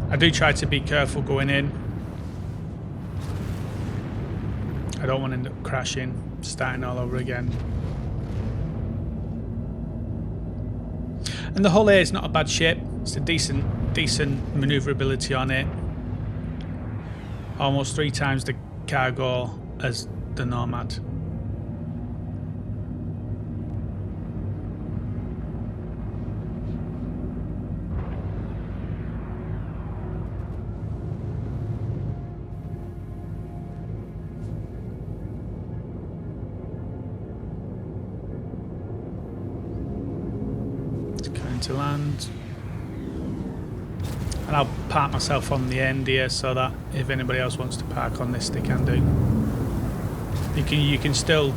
I do try to be careful going in. I don't want to end up crashing, starting all over again. And the Hul A is not a bad ship. It's a decent maneuverability on it. Almost 3 times the cargo as the Nomad. It's going to land. And I'll park myself on the end here so that if anybody else wants to park on this, they can do. You can still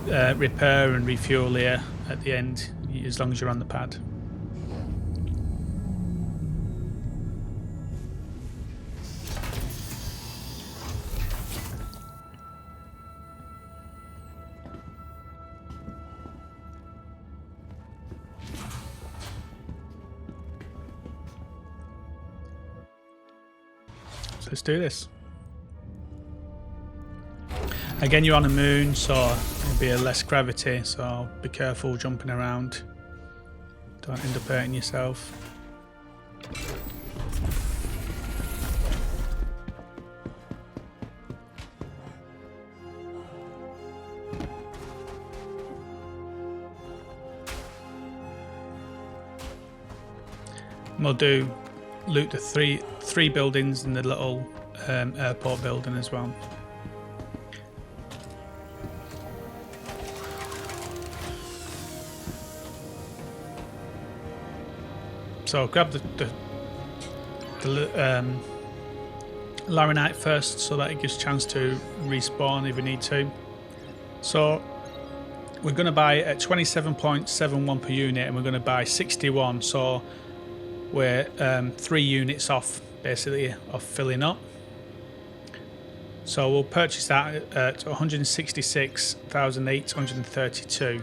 repair and refuel here at the end as long as you're on the pad. Let's do this. Again, you're on a moon, so it'll be a less gravity, so be careful jumping around. Don't end up hurting yourself. We'll loot the three buildings in the little airport building as well. So grab the Laranite first, so that it gives chance to respawn if we need to. So we're going to buy at 27.71 per unit, and we're going to buy 61. So we're 3 units off, basically, of filling up. So we'll purchase that at 166,832,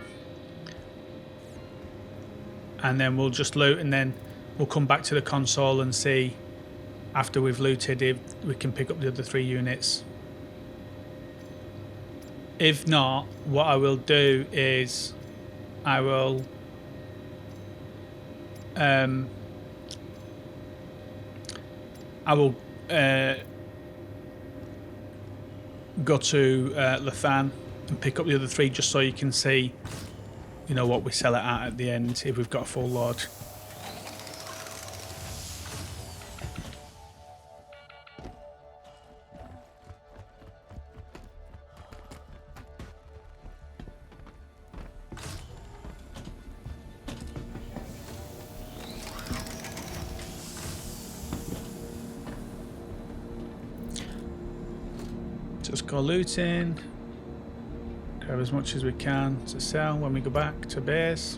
and then we'll just loot, and then we'll come back to the console and see after we've looted if we can pick up the other 3 units. If not, what I will do is I will go to Lathan and pick up the other 3, just so you can see, you know, what we sell it at the end if we've got a full load. Just go looting, grab as much as we can to sell when we go back to base.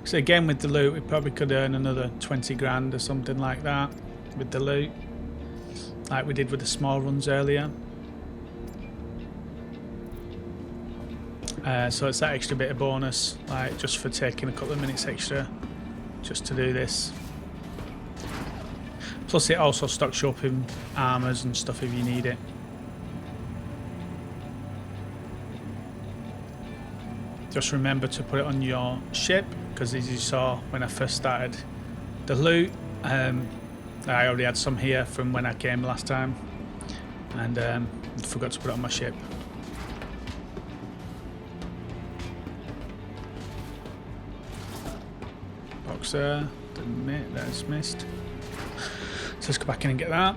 So again, with the loot, we probably could earn another 20 grand or something like that with the loot, like we did with the small runs earlier. So it's that extra bit of bonus, like just for taking a couple of minutes extra just to do this. Plus it also stocks you up in armors and stuff if you need it. Just remember to put it on your ship, because as you saw when I first started the loot, I already had some here from when I came last time, and forgot to put it on my ship. Boxer, that's missed. So let's go back in and get that.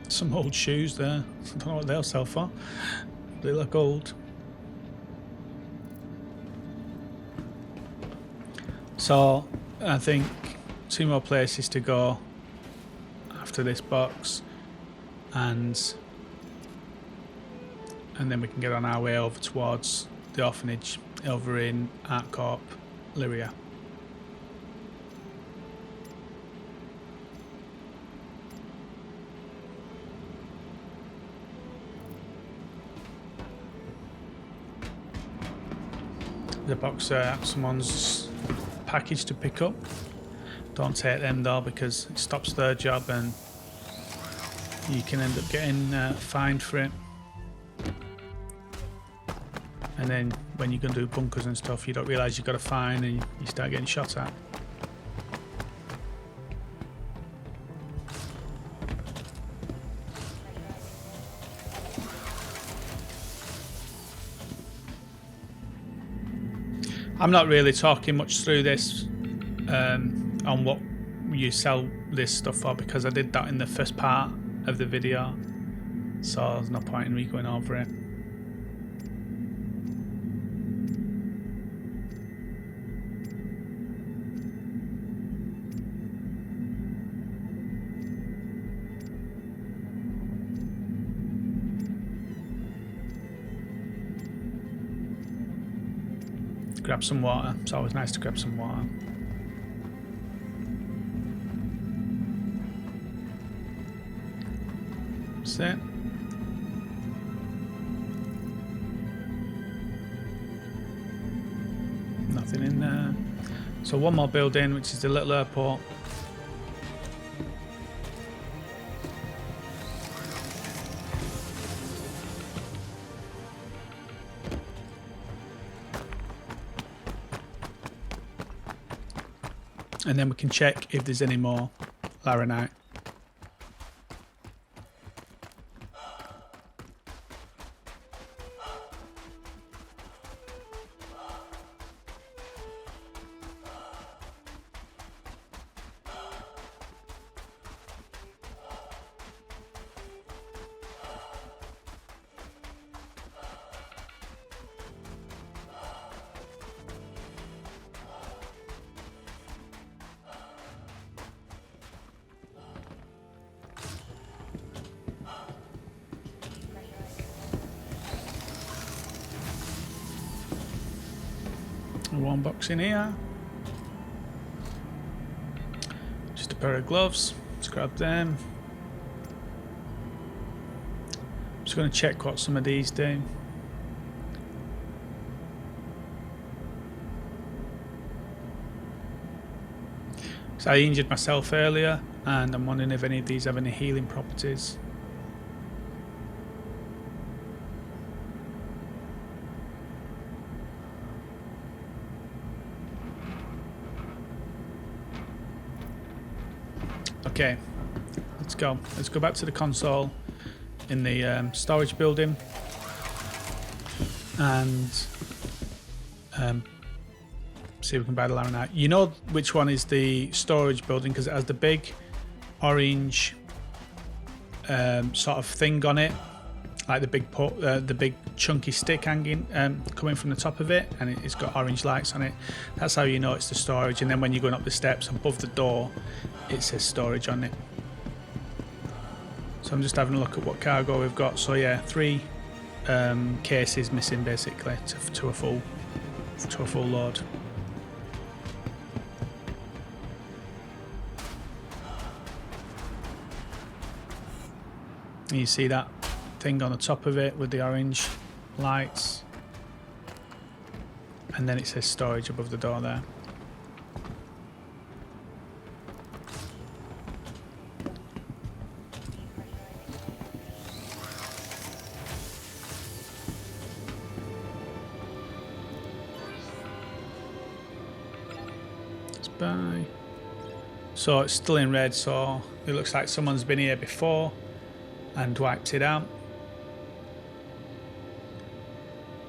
Some old shoes there. I don't know what they'll sell for. They look old. So I think 2 more places to go after this box, and then we can get on our way over towards the orphanage over in ArtCorp, Lyria. The box someone's package to pick up. Don't take them though, because it stops their job and you can end up getting fined for it. And then when you're going to do bunkers and stuff, you don't realise you've got a fine and you start getting shot at. I'm not really talking much through this on what you sell this stuff for, because I did that in the first part of the video, so there's no point in me going over it. Grab some water. It's always nice to grab some water. That's it. Nothing in there. So one more building, which is the little airport. and then we can check if there's any more laranite. One box in here. Just a pair of gloves. Let's grab them. Just going to check what some of these do. So I injured myself earlier, and I'm wondering if any of these have any healing properties. Okay, let's go. Let's go back to the console in the storage building and see if we can buy the laranite. You know which one is the storage building because it has the big orange sort of thing on it, like the big chunky stick hanging coming from the top of it, and it's got orange lights on it. That's how you know it's the storage. And then when you're going up the steps above the door, it says storage on it. So I'm just having a look at what cargo we've got. So yeah, 3 cases missing basically to a full load. And you see that thing on the top of it with the orange lights, and then it says storage above the door there. Let's buy. So it's still in red, so it looks like someone's been here before and wiped it out.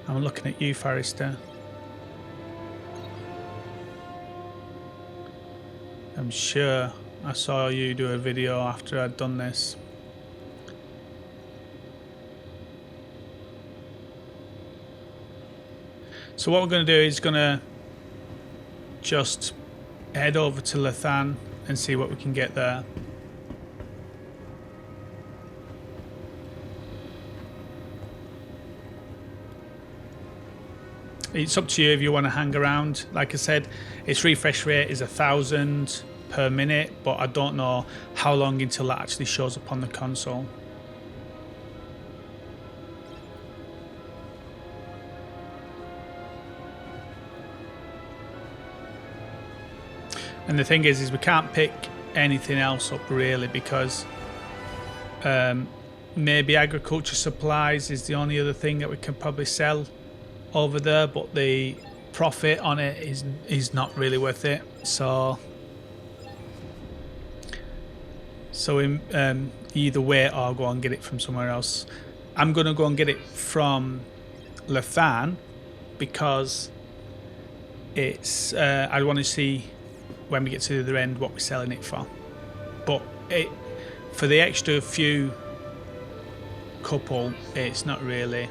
I'm looking at you, Forrester. I'm sure I saw you do a video after I'd done this. So what we're going to do is going to just head over to Lethan and see what we can get there. It's up to you if you want to hang around. Like I said, its refresh rate is 1,000 per minute, but I don't know how long until that actually shows up on the console. And the thing is we can't pick anything else up really, because maybe agriculture supplies is the only other thing that we can probably sell over there, but the profit on it is not really worth it. So either wait or go and get it from somewhere else. I'm gonna go and get it from Lethan because it's I want to see when we get to the other end what we're selling it for. But for the extra few couple, it's not really.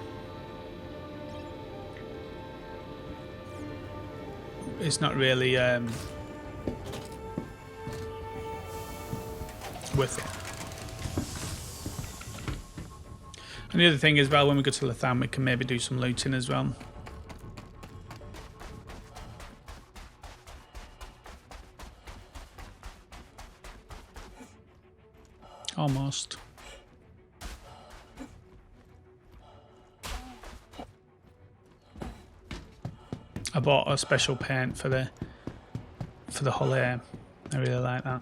It's not really worth it. And the other thing as well, when we go to Lethan, we can maybe do some looting as well. Almost. I bought a special paint for the Hul A. I really like that.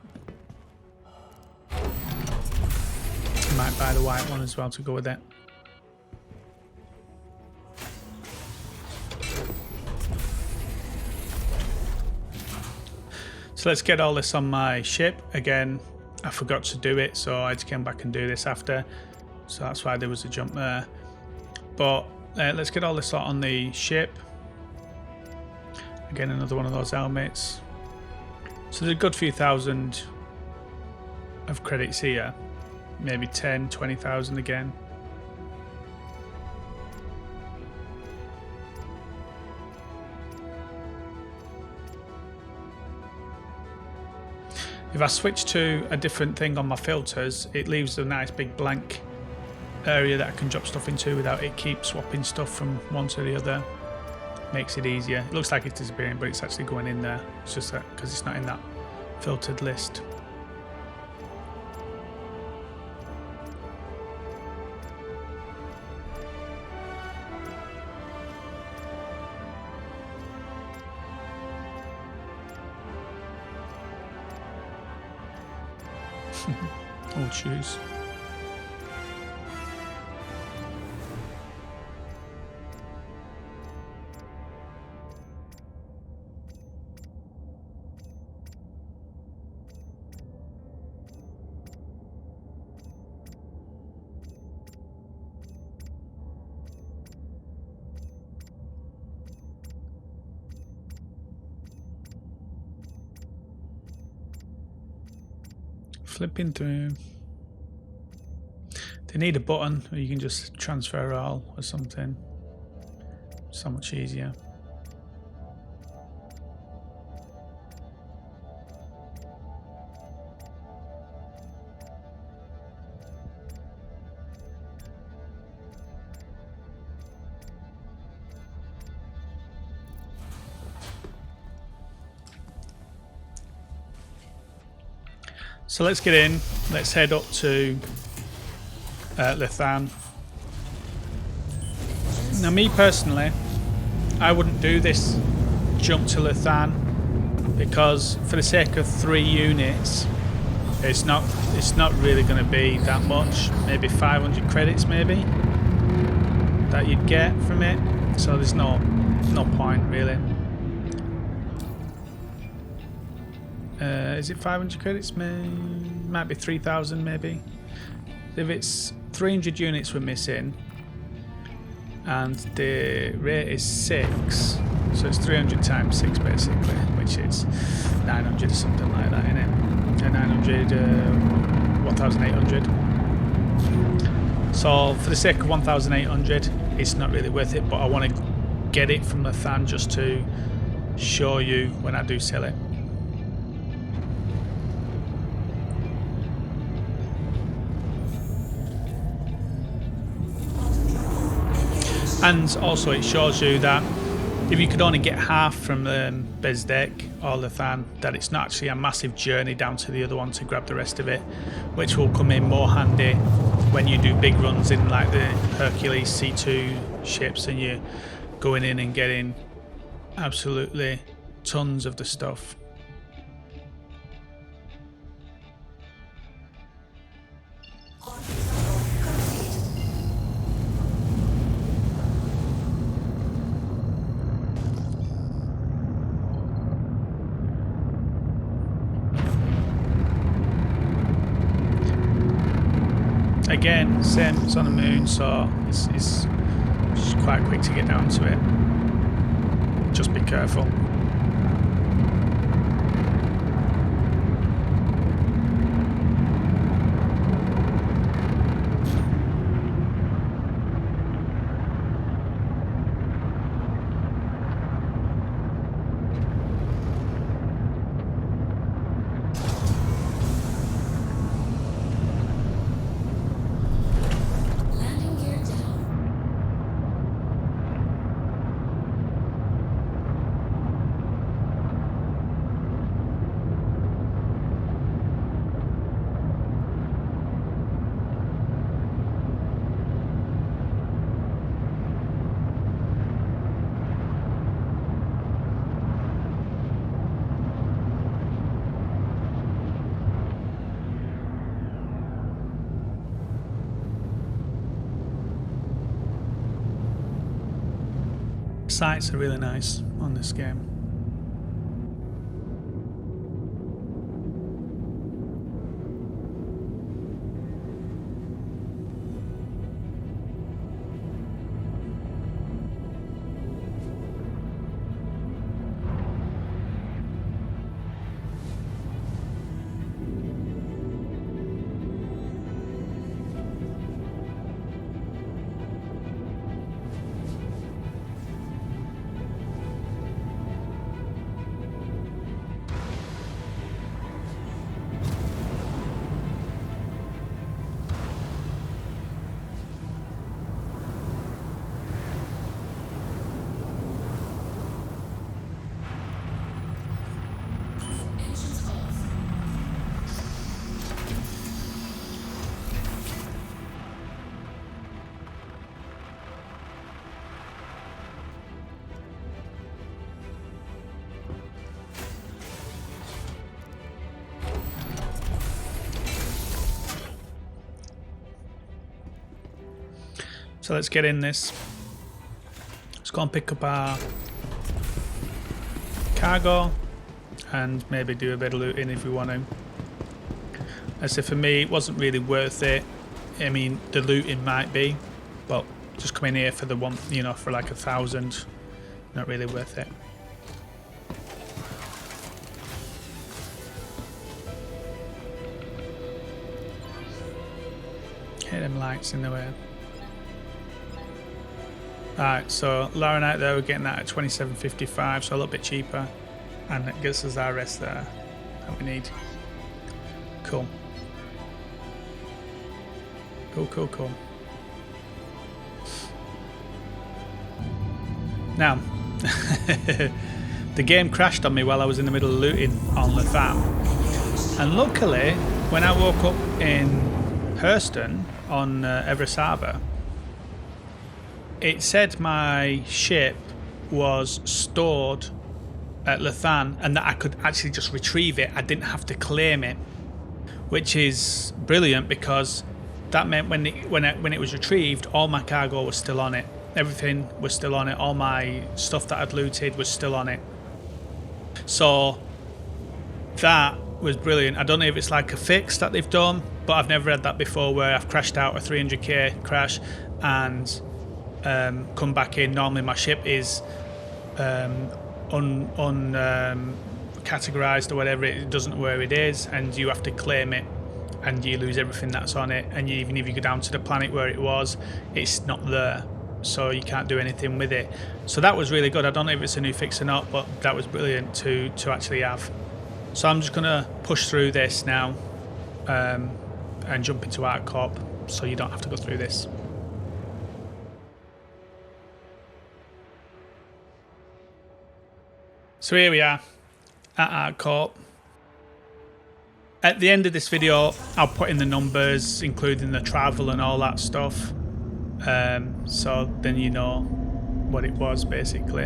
I might buy the white one as well to go with it. So So let's get all this on my ship. Again, I forgot to do it, so I had to come back and do this after. So that's why there was a jump there. But let's get all this on the ship. Again, another one of those helmets. So there's a good few thousand of credits here. Maybe 10, 20,000 again. If I switch to a different thing on my filters, it leaves a nice big blank area that I can drop stuff into without it keep swapping stuff from one to the other. Makes it easier. It looks like it's disappearing, but it's actually going in there. It's just that because it's not in that filtered list. Old shoes. Flipping through. They need a button where you can just transfer all or something. So much easier. So let's get in. Let's head up to Lethan. Now, me personally, I wouldn't do this jump to Lethan because, for the sake of 3 units, it's not really going to be that much. Maybe 500 credits, maybe that you'd get from it. So there's no point really. Is it 500 credits? Might be 3,000 maybe. If it's 300 units we're missing and the rate is 6, so it's 300 times 6 basically, which is 900 or something like that, innit? 900, 1,800. So for the sake of 1,800, it's not really worth it, but I want to get it from Lethan just to show you when I do sell it. And also it shows you that if you could only get half from Bezdek or Lethan, that it's not actually a massive journey down to the other one to grab the rest of it, which will come in more handy when you do big runs in like the Hercules C2 ships and you're going in and getting absolutely tons of the stuff. Again, same, it's on the moon, so it's quite quick to get down to it. Just be careful. Landing gear down. Sights are really nice on this game. So let's get in this. Let's go and pick up our cargo and maybe do a bit of looting if we want to. I say for me, it wasn't really worth it. I mean, the looting might be, but just come in here for the one, you know, for like 1,000, not really worth it. Hit them lights in the way. Alright, so Laranite there, we're getting that at 27.55, so a little bit cheaper, and it gives us our rest there that we need. Cool. Cool. Now, the game crashed on me while I was in the middle of looting on Lethan, and luckily, when I woke up in Hurston on Everest Harbour, it said my ship was stored at Lethan and that I could actually just retrieve it. I didn't have to claim it, which is brilliant because that meant when it was retrieved, all my cargo was still on it. Everything was still on it. All my stuff that I'd looted was still on it. So that was brilliant. I don't know if it's like a fix that they've done, but I've never had that before where I've crashed out a 300k crash and come back in. Normally my ship is categorized or whatever, it doesn't know where it is, and you have to claim it and you lose everything that's on it, and even if you go down to the planet where it was, it's not there, so you can't do anything with it. So that was really good. I don't know if it's a new fix or not, but that was brilliant to actually have. So I'm just gonna push through this now and jump into Arc Corp so you don't have to go through this. So here we are at Arc Corp. At the end of this video, I'll put in the numbers, including the travel and all that stuff. So then you know what it was, basically.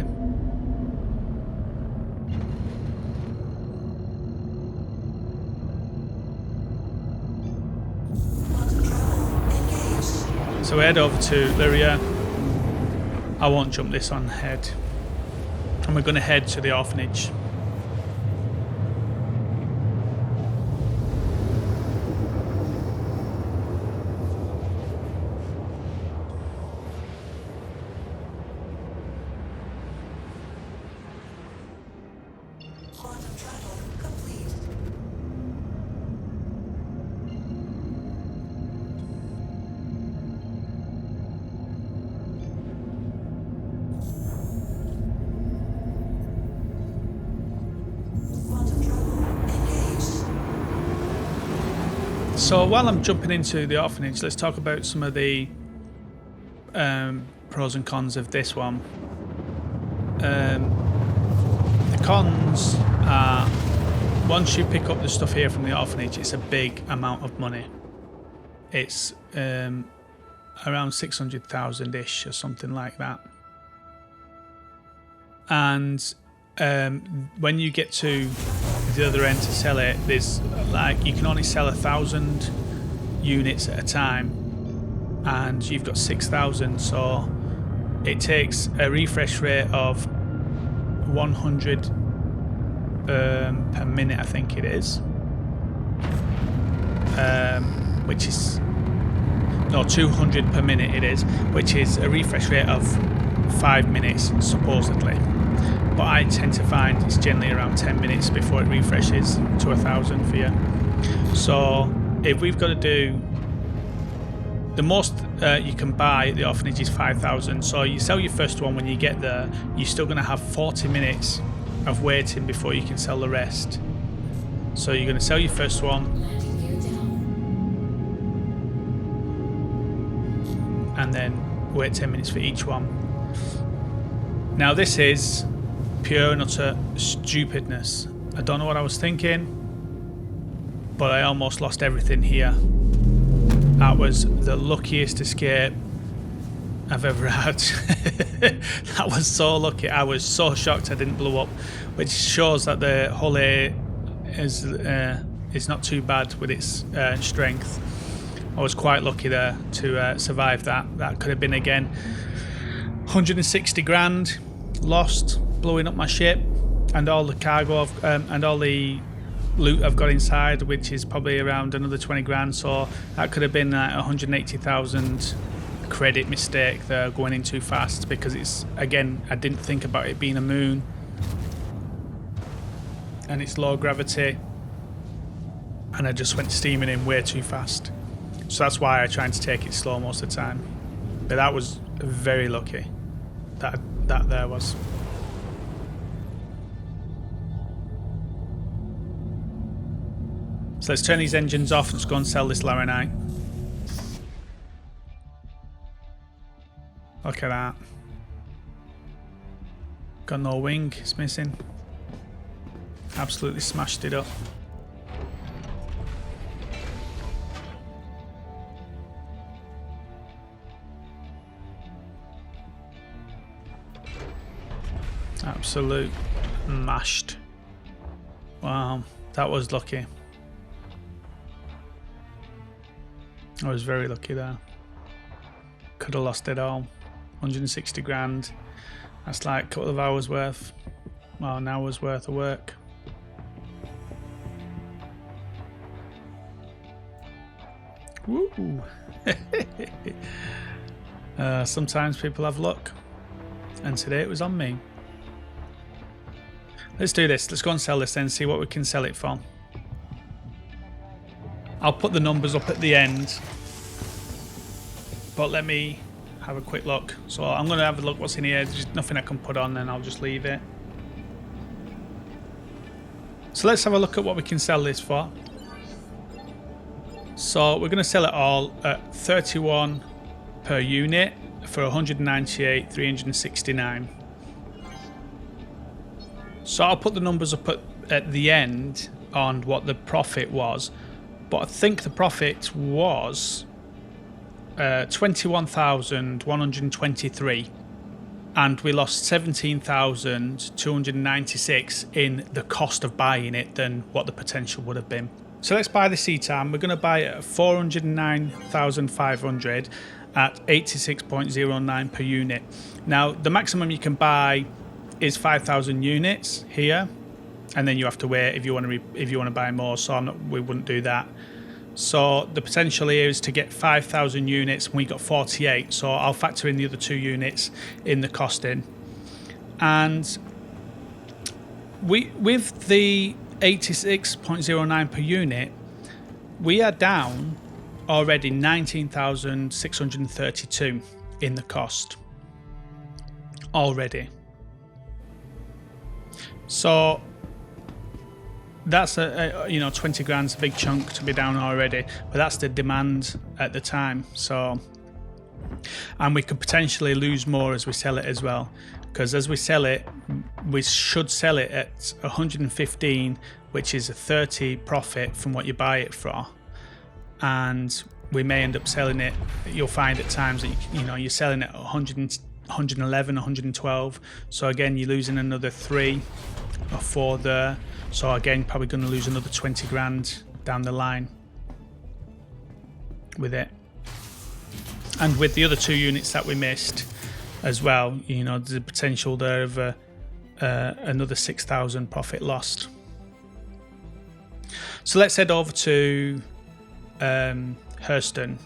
So we head over to Lyria. I won't jump this on head. And we're going to head to the orphanage. So while I'm jumping into the orphanage, let's talk about some of the pros and cons of this one. The cons are, once you pick up the stuff here from the orphanage, it's a big amount of money. It's around 600,000-ish or something like that. And when you get to the other end to sell it, there's like, you can only sell 1,000 units at a time, and you've got 6,000, so it takes a refresh rate of 100 per minute, I think it is, which is, no, 200 per minute it is, which is a refresh rate of 5 minutes supposedly. But I tend to find it's generally around 10 minutes before it refreshes to 1,000 for you. So if we've got to do, the most you can buy at the orphanage is 5,000. So you sell your first one when you get there, you're still going to have 40 minutes of waiting before you can sell the rest. So you're going to sell your first one, and then wait 10 minutes for each one. Now this is pure and utter stupidness. I don't know what I was thinking, but I almost lost everything here. That was the luckiest escape I've ever had. That was so lucky. I was so shocked I didn't blow up, which shows that the Hul A is not too bad with its strength. I was quite lucky there to survive that. That could have been again 160 grand lost, blowing up my ship and all the cargo and all the loot I've got inside, which is probably around another 20 grand. So that could have been 180,000 credit mistake there, going in too fast, because it's, again, I didn't think about it being a moon and it's low gravity, and I just went steaming in way too fast. So that's why I try to take it slow most of the time. But that was very lucky. That there was. So let's turn these engines off. Let's go and sell this Laranite. Look at that. Got no wing. It's missing. Absolutely smashed it up. Absolute mashed. Wow, that was lucky. I was very lucky there. Could have lost it all. 160 grand. That's like a couple of hours worth. Well, an hour's worth of work. Woo! Sometimes people have luck, and today it was on me. Let's do this. Let's go and sell this then, see what we can sell it for. I'll put the numbers up at the end, but let me have a quick look. So I'm going to have a look what's in here. There's nothing I can put on, and I'll just leave it. So let's have a look at what we can sell this for. So we're going to sell it all at 31 per unit for 198,369. So I'll put the numbers up at the end on what the profit was, but I think the profit was 21,123, and we lost 17,296 in the cost of buying it than what the potential would have been. So let's buy the CTAM. We're going to buy it at 409,500 at 86.09 per unit. Now the maximum you can buy is 5,000 units here, and then you have to wait if you want to buy more. So we wouldn't do that. So the potential here is to get 5,000 units, and we got 48. So I'll factor in the other 2 units in the costing. And with the 86.09 per unit, we are down already 19,632 in the cost already. So that's 20 grand's a big chunk to be down already, but that's the demand at the time. So, and we could potentially lose more as we sell it as well, because as we sell it, we should sell it at 115, which is a 30 profit from what you buy it for, and we may end up selling it. You'll find at times that you're selling it at 111, 112. So again, you're losing another 3 or 4 there. So again, probably going to lose another 20 grand down the line with it. And with the other 2 units that we missed as well, there's a potential there of another 6,000 profit lost. So let's head over to Hurston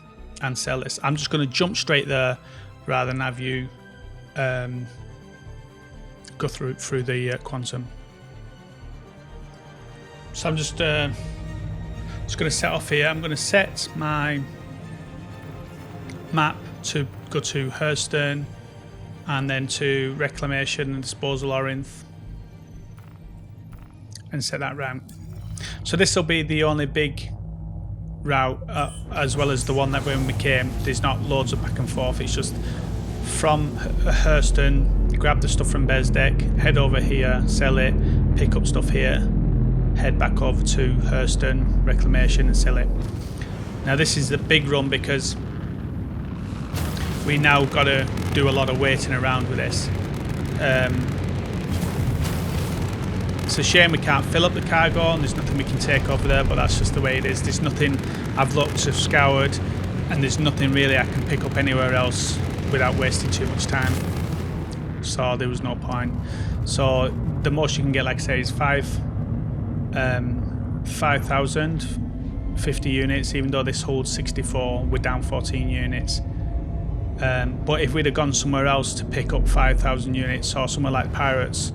and sell this. I'm just going to jump straight there rather than have you go through the quantum. So I'm just going to set off here. I'm going to set my map to go to Hurston and then to Reclamation and Disposal Orinth and set that route. So this will be the only big route, as well as the one that when we came, there's not loads of back and forth. It's just from Hurston, grab the stuff from Bezdek, head over here, sell it, pick up stuff here, head back over to Hurston, Reclamation and sell it. Now this is the big run because we now got to do a lot of waiting around with this. It's a shame we can't fill up the cargo and there's nothing we can take over there, but that's just the way it is. There's nothing, I've looked, I've scoured, and there's nothing really I can pick up anywhere else without wasting too much time. So there was no point. So the most you can get, like I say, is 5,050 units, even though this holds 64, we're down 14 units. But if we'd have gone somewhere else to pick up 5,000 units, or somewhere like Paradise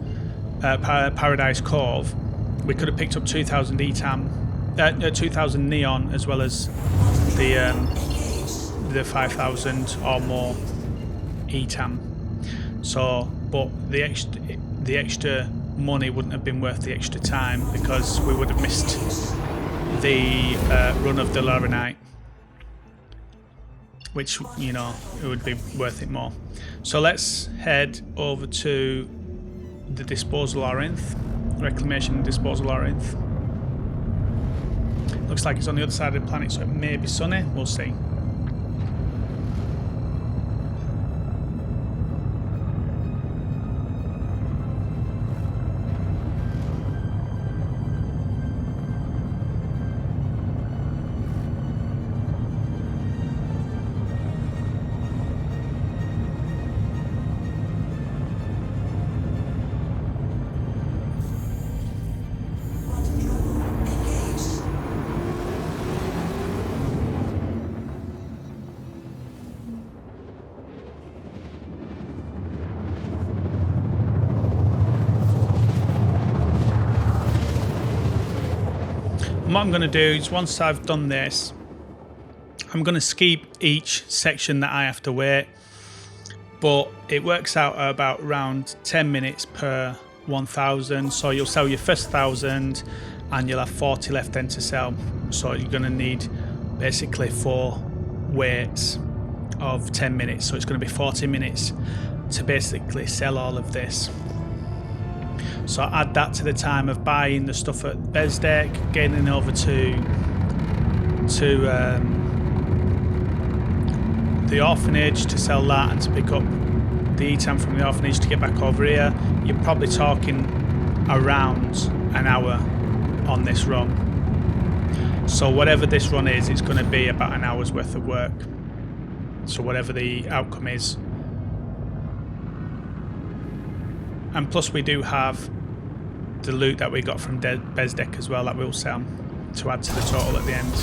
Cove, we could have picked up 2,000 ETAM, 2,000 neon, as well as the 5,000 or more ETAM. So, but the extra money wouldn't have been worth the extra time because we would have missed the run of the Laurenite, which, you know, it would be worth it more. So let's head over to the disposal Orinth, reclamation and disposal Orinth. Looks like it's on the other side of the planet, so it may be sunny. We'll see. And what I'm going to do is, once I've done this, I'm going to skip each section that I have to wait, but it works out at about around 10 minutes per 1,000. So you'll sell your first 1,000 and you'll have 40 left then to sell. So you're going to need basically 4 waits of 10 minutes. So it's going to be 40 minutes to basically sell all of this. So add that to the time of buying the stuff at Bezdek, getting over to the orphanage to sell that and to pick up the ETAM from the orphanage to get back over here. You're probably talking around an hour on this run. So whatever this run is, it's going to be about an hour's worth of work. So whatever the outcome is. And plus we do have the loot that we got from Bezdek as well that we'll sell to add to the total at the end.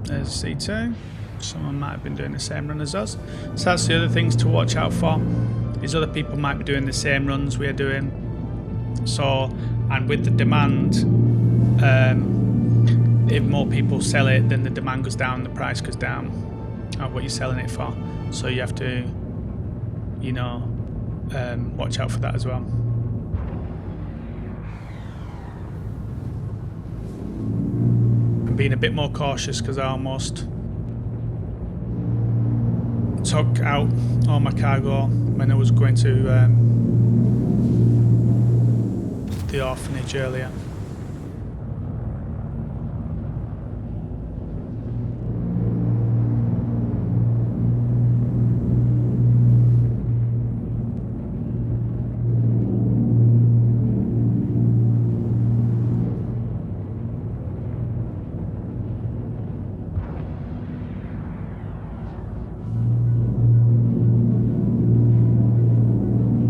There's C2. Someone might have been doing the same run as us. So that's the other things to watch out for. Is other people might be doing the same runs we're doing. So, and with the demand, if more people sell it, then the demand goes down, the price goes down of what you're selling it for. So you have to, you know, watch out for that as well. Being a bit more cautious because I almost took out all my cargo when I was going to the orphanage earlier.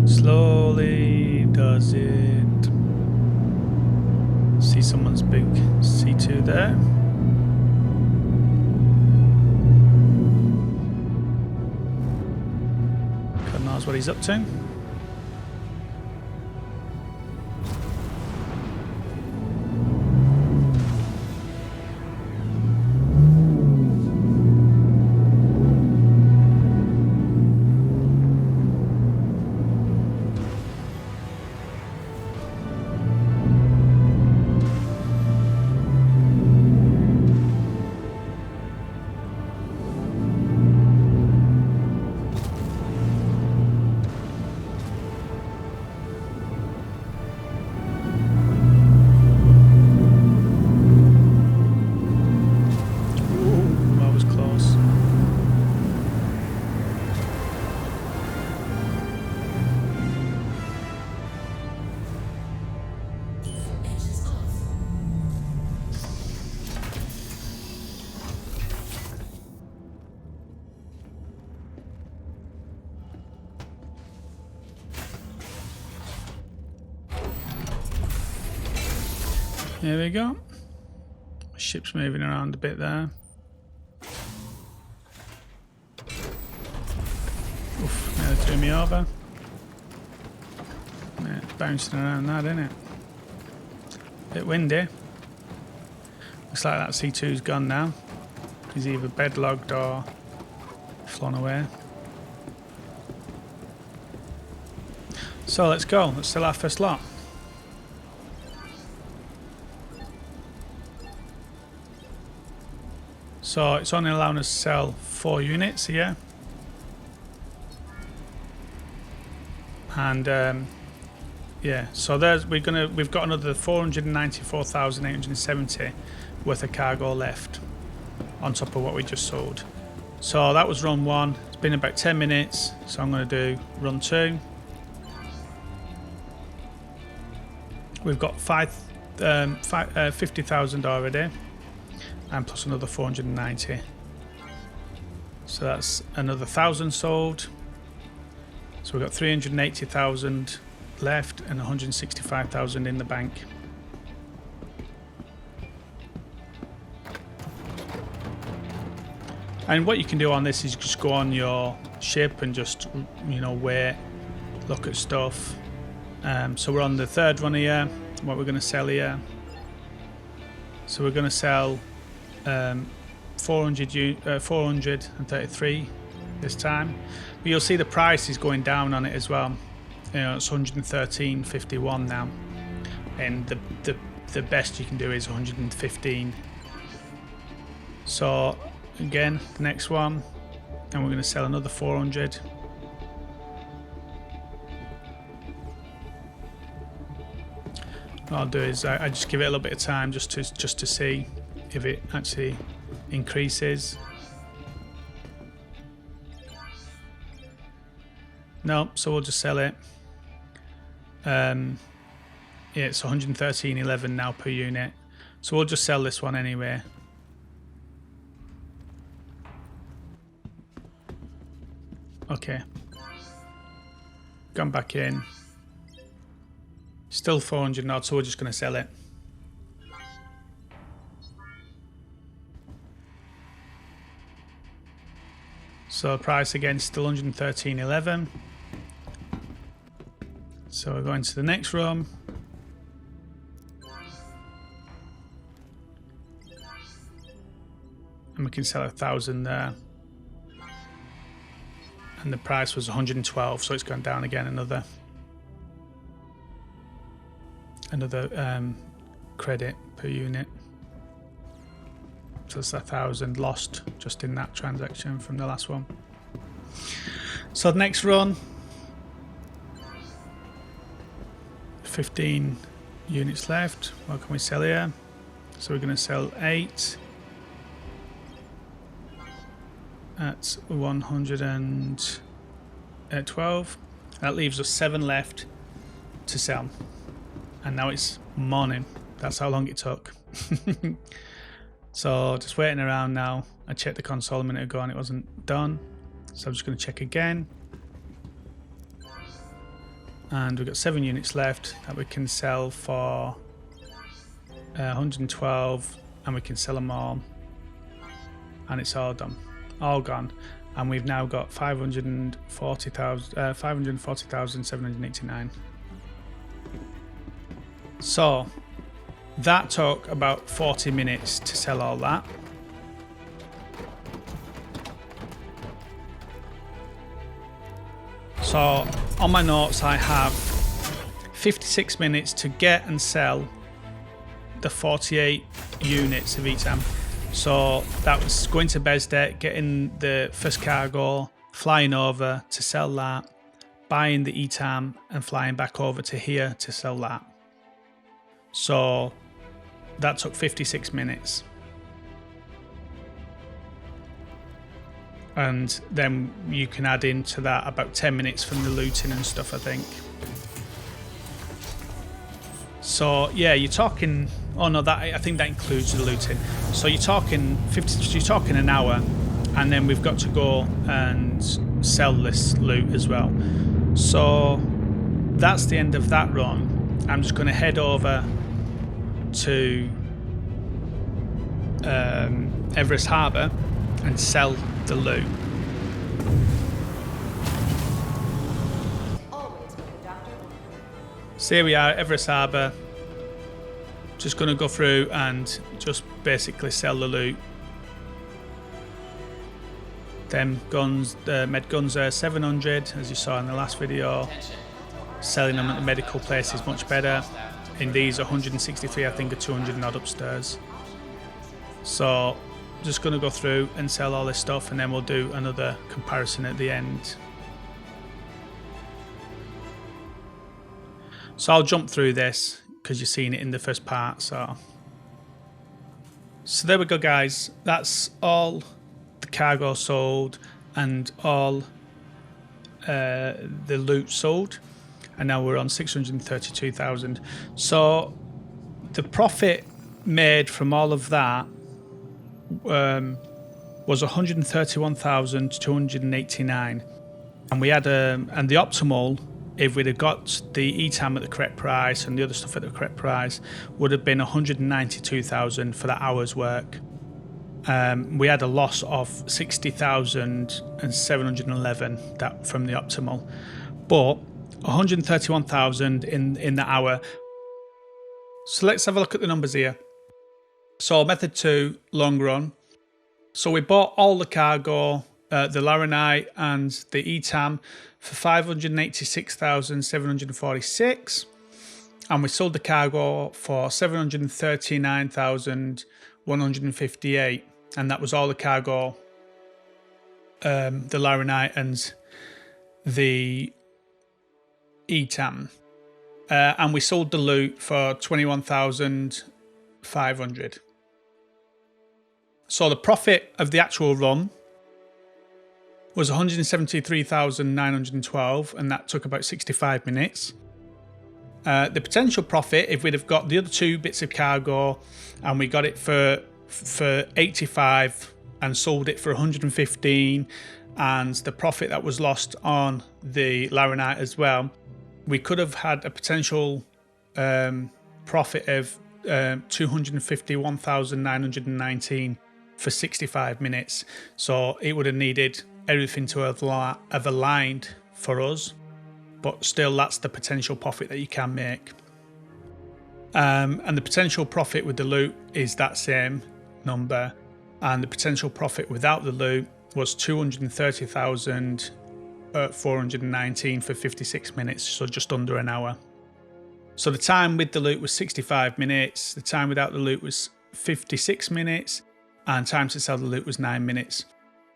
Slowly does it. See someone's big C2 there. God knows what he's up to. Here we go. Ship's moving around a bit there. Oof, nearly threw me over. Yeah, it's bouncing around that, isn't it? Bit windy. Looks like that C2's gone now. He's either bedlogged or flown away. So let's go. Let's sell our first lot. So it's only allowing us to sell 4 units here. And yeah, so there's we've got another 494,870 worth of cargo left on top of what we just sold. So that was run 1. It's been about 10 minutes, so I'm going to do run 2. We've got 50,000 already, and plus another 490. So that's another 1,000 sold. So we've got 380,000 left and 165,000 in the bank. And what you can do on this is just go on your ship and just, you know, wait, look at stuff. So we're on the 3rd run here. What we're going to sell here. So we're going to sell 433 this time. But you'll see the price is going down on it as well. You know, it's 113.51 now, and the best you can do is 115. So again, the next one, and we're going to sell another 400. What I'll do is I just give it a little bit of time just to see if it actually increases. No, so we'll just sell it. Yeah, it's 113.11 now per unit. So we'll just sell this one anyway. Okay. Gone back in. Still 400 knots, so we're just going to sell it. So price again still 113.11. So we're going to the next room. And we can sell 1,000 there. And the price was 112, so it's gone down again another credit per unit. So it's 1,000 lost just in that transaction from the last one. So the next run, 15 units left. What can we sell here? So we're going to sell 8 at 112. That leaves us 7 left to sell. And now it's morning. That's how long it took. So just waiting around now. I checked the console a minute ago and it wasn't done. So I'm just going to check again. And we've got 7 units left that we can sell for 112, and we can sell them all. And it's all done. All gone. And we've now got 540,789. So that took about 40 minutes to sell all that. So on my notes I have 56 minutes to get and sell the 48 units of ETAM. So that was going to Besdet, getting the first cargo, flying over to sell that, buying the ETAM and flying back over to here to sell that. So that took 56 minutes. And then you can add into that about 10 minutes from the looting and stuff, I think. So yeah, you're talking, oh no, that I think that includes the looting. So you're talking an hour, and then we've got to go and sell this loot as well. So that's the end of that run. I'm just going to head over to Everest Harbour and sell the loot. Always with the doctor. So here we are, Everest Harbour. Just going to go through and just basically sell the loot. Them guns, the med guns are 700, as you saw in the last video. Attention. Selling them at the medical place is much better. In these 163, I think, are 200 and odd upstairs. So just going to go through and sell all this stuff, and then we'll do another comparison at the end. So I'll jump through this because you've seen it in the first part. So there we go, guys. That's all the cargo sold and all the loot sold. And now we're on 632,000. So the profit made from all of that was 131,289. And we had and the optimal, if we'd have got the ETAM at the correct price and the other stuff at the correct price, would have been 192,000 for that hour's work. We had a loss of 60,711 that from the optimal, but 131,000 in the hour. So let's have a look at the numbers here. So method 2, long run. So we bought all the cargo, the laranite and the ETAM for 586,746, and we sold the cargo for 739,158, and that was all the cargo, the laranite and the ETAM, and we sold the loot for 21,500. So the profit of the actual run was 173,912, and that took about 65 minutes. The potential profit, if we'd have got the other 2 bits of cargo and we got it for 85 and sold it for 115, and the profit that was lost on the laranite as well, we could have had a potential profit of 251,919 for 65 minutes. So it would have needed everything to have aligned for us, but still that's the potential profit that you can make. And the potential profit with the loot is that same number, and the potential profit without the loot was 230,419 for 56 minutes, so just under an hour. So the time with the loot was 65 minutes, the time without the loot was 56 minutes, and time to sell the loot was 9 minutes.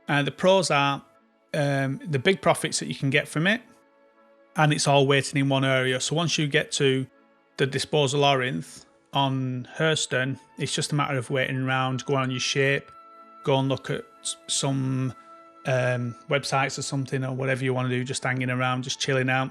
The pros are the big profits that you can get from it, and it's all waiting in one area. So once you get to the disposal Orinth on Hurston, it's just a matter of waiting around, go on your ship, go and look at some websites or something, or whatever you want to do, just hanging around, just chilling out.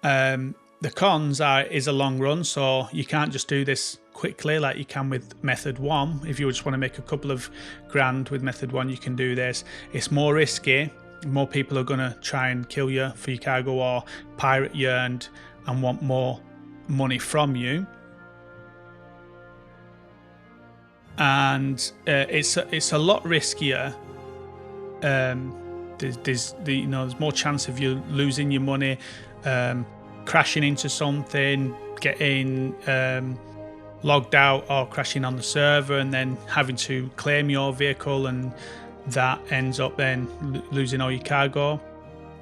The cons is a long run, so you can't just do this quickly like you can with method 1. If you just want to make a couple of grand with method 1, you can do this. It's more risky. More people are going to try and kill you for your cargo or pirate you and want more money from you. And it's a lot riskier. There's more chance of you losing your money, crashing into something, getting logged out, or crashing on the server and then having to claim your vehicle, and that ends up then losing all your cargo.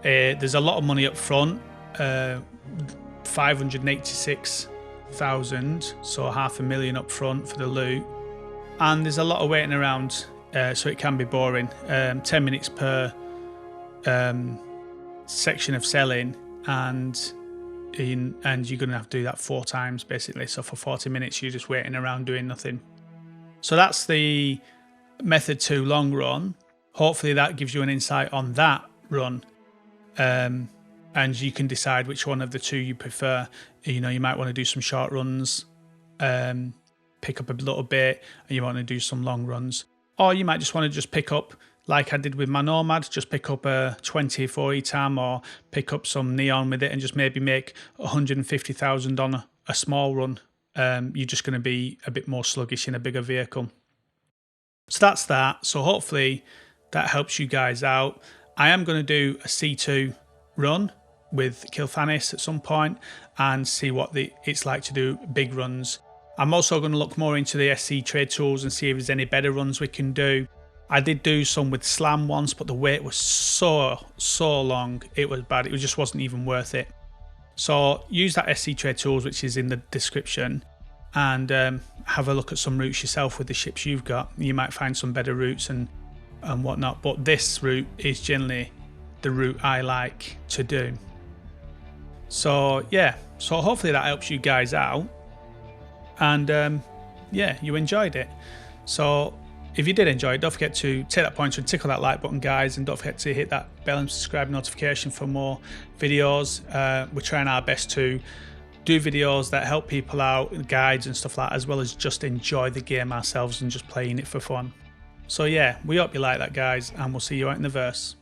There's a lot of money up front, 586,000, so $500,000 up front for the loot, and there's a lot of waiting around, so it can be boring. 10 minutes per section of selling, and you're going to have to do that 4 times basically. So for 40 minutes you're just waiting around doing nothing. So that's the method 2 long run. Hopefully that gives you an insight on that run, and you can decide which one of the 2 you prefer. You might want to do some short runs, pick up a little bit, and you want to do some long runs, or you might just want to just pick up, like I did with my Nomad, just pick up a 24 ETAM or pick up some neon with it and just maybe make 150,000 on a small run you're just going to be a bit more sluggish in a bigger vehicle. So that's that. So hopefully that helps you guys out. I am going to do a C2 run with Kilfanis at some point and see what it's like to do big runs. I'm also going to look more into the SC trade tools and see if there's any better runs we can do. I did do some with Slam once, but the wait was so long. It was bad. It just wasn't even worth it. So use that SC trade tools, which is in the description, and have a look at some routes yourself with the ships you've got. You might find some better routes and whatnot, but this route is generally the route I like to do. So yeah, so hopefully that helps you guys out, and yeah, you enjoyed it. So if you did enjoy it, don't forget to take that pointer and tickle that like button, guys, and don't forget to hit that bell and subscribe notification for more videos. We're trying our best to do videos that help people out, guides and stuff like that, as well as just enjoy the game ourselves and just playing it for fun. So yeah, we hope you like that, guys, and we'll see you out in the verse.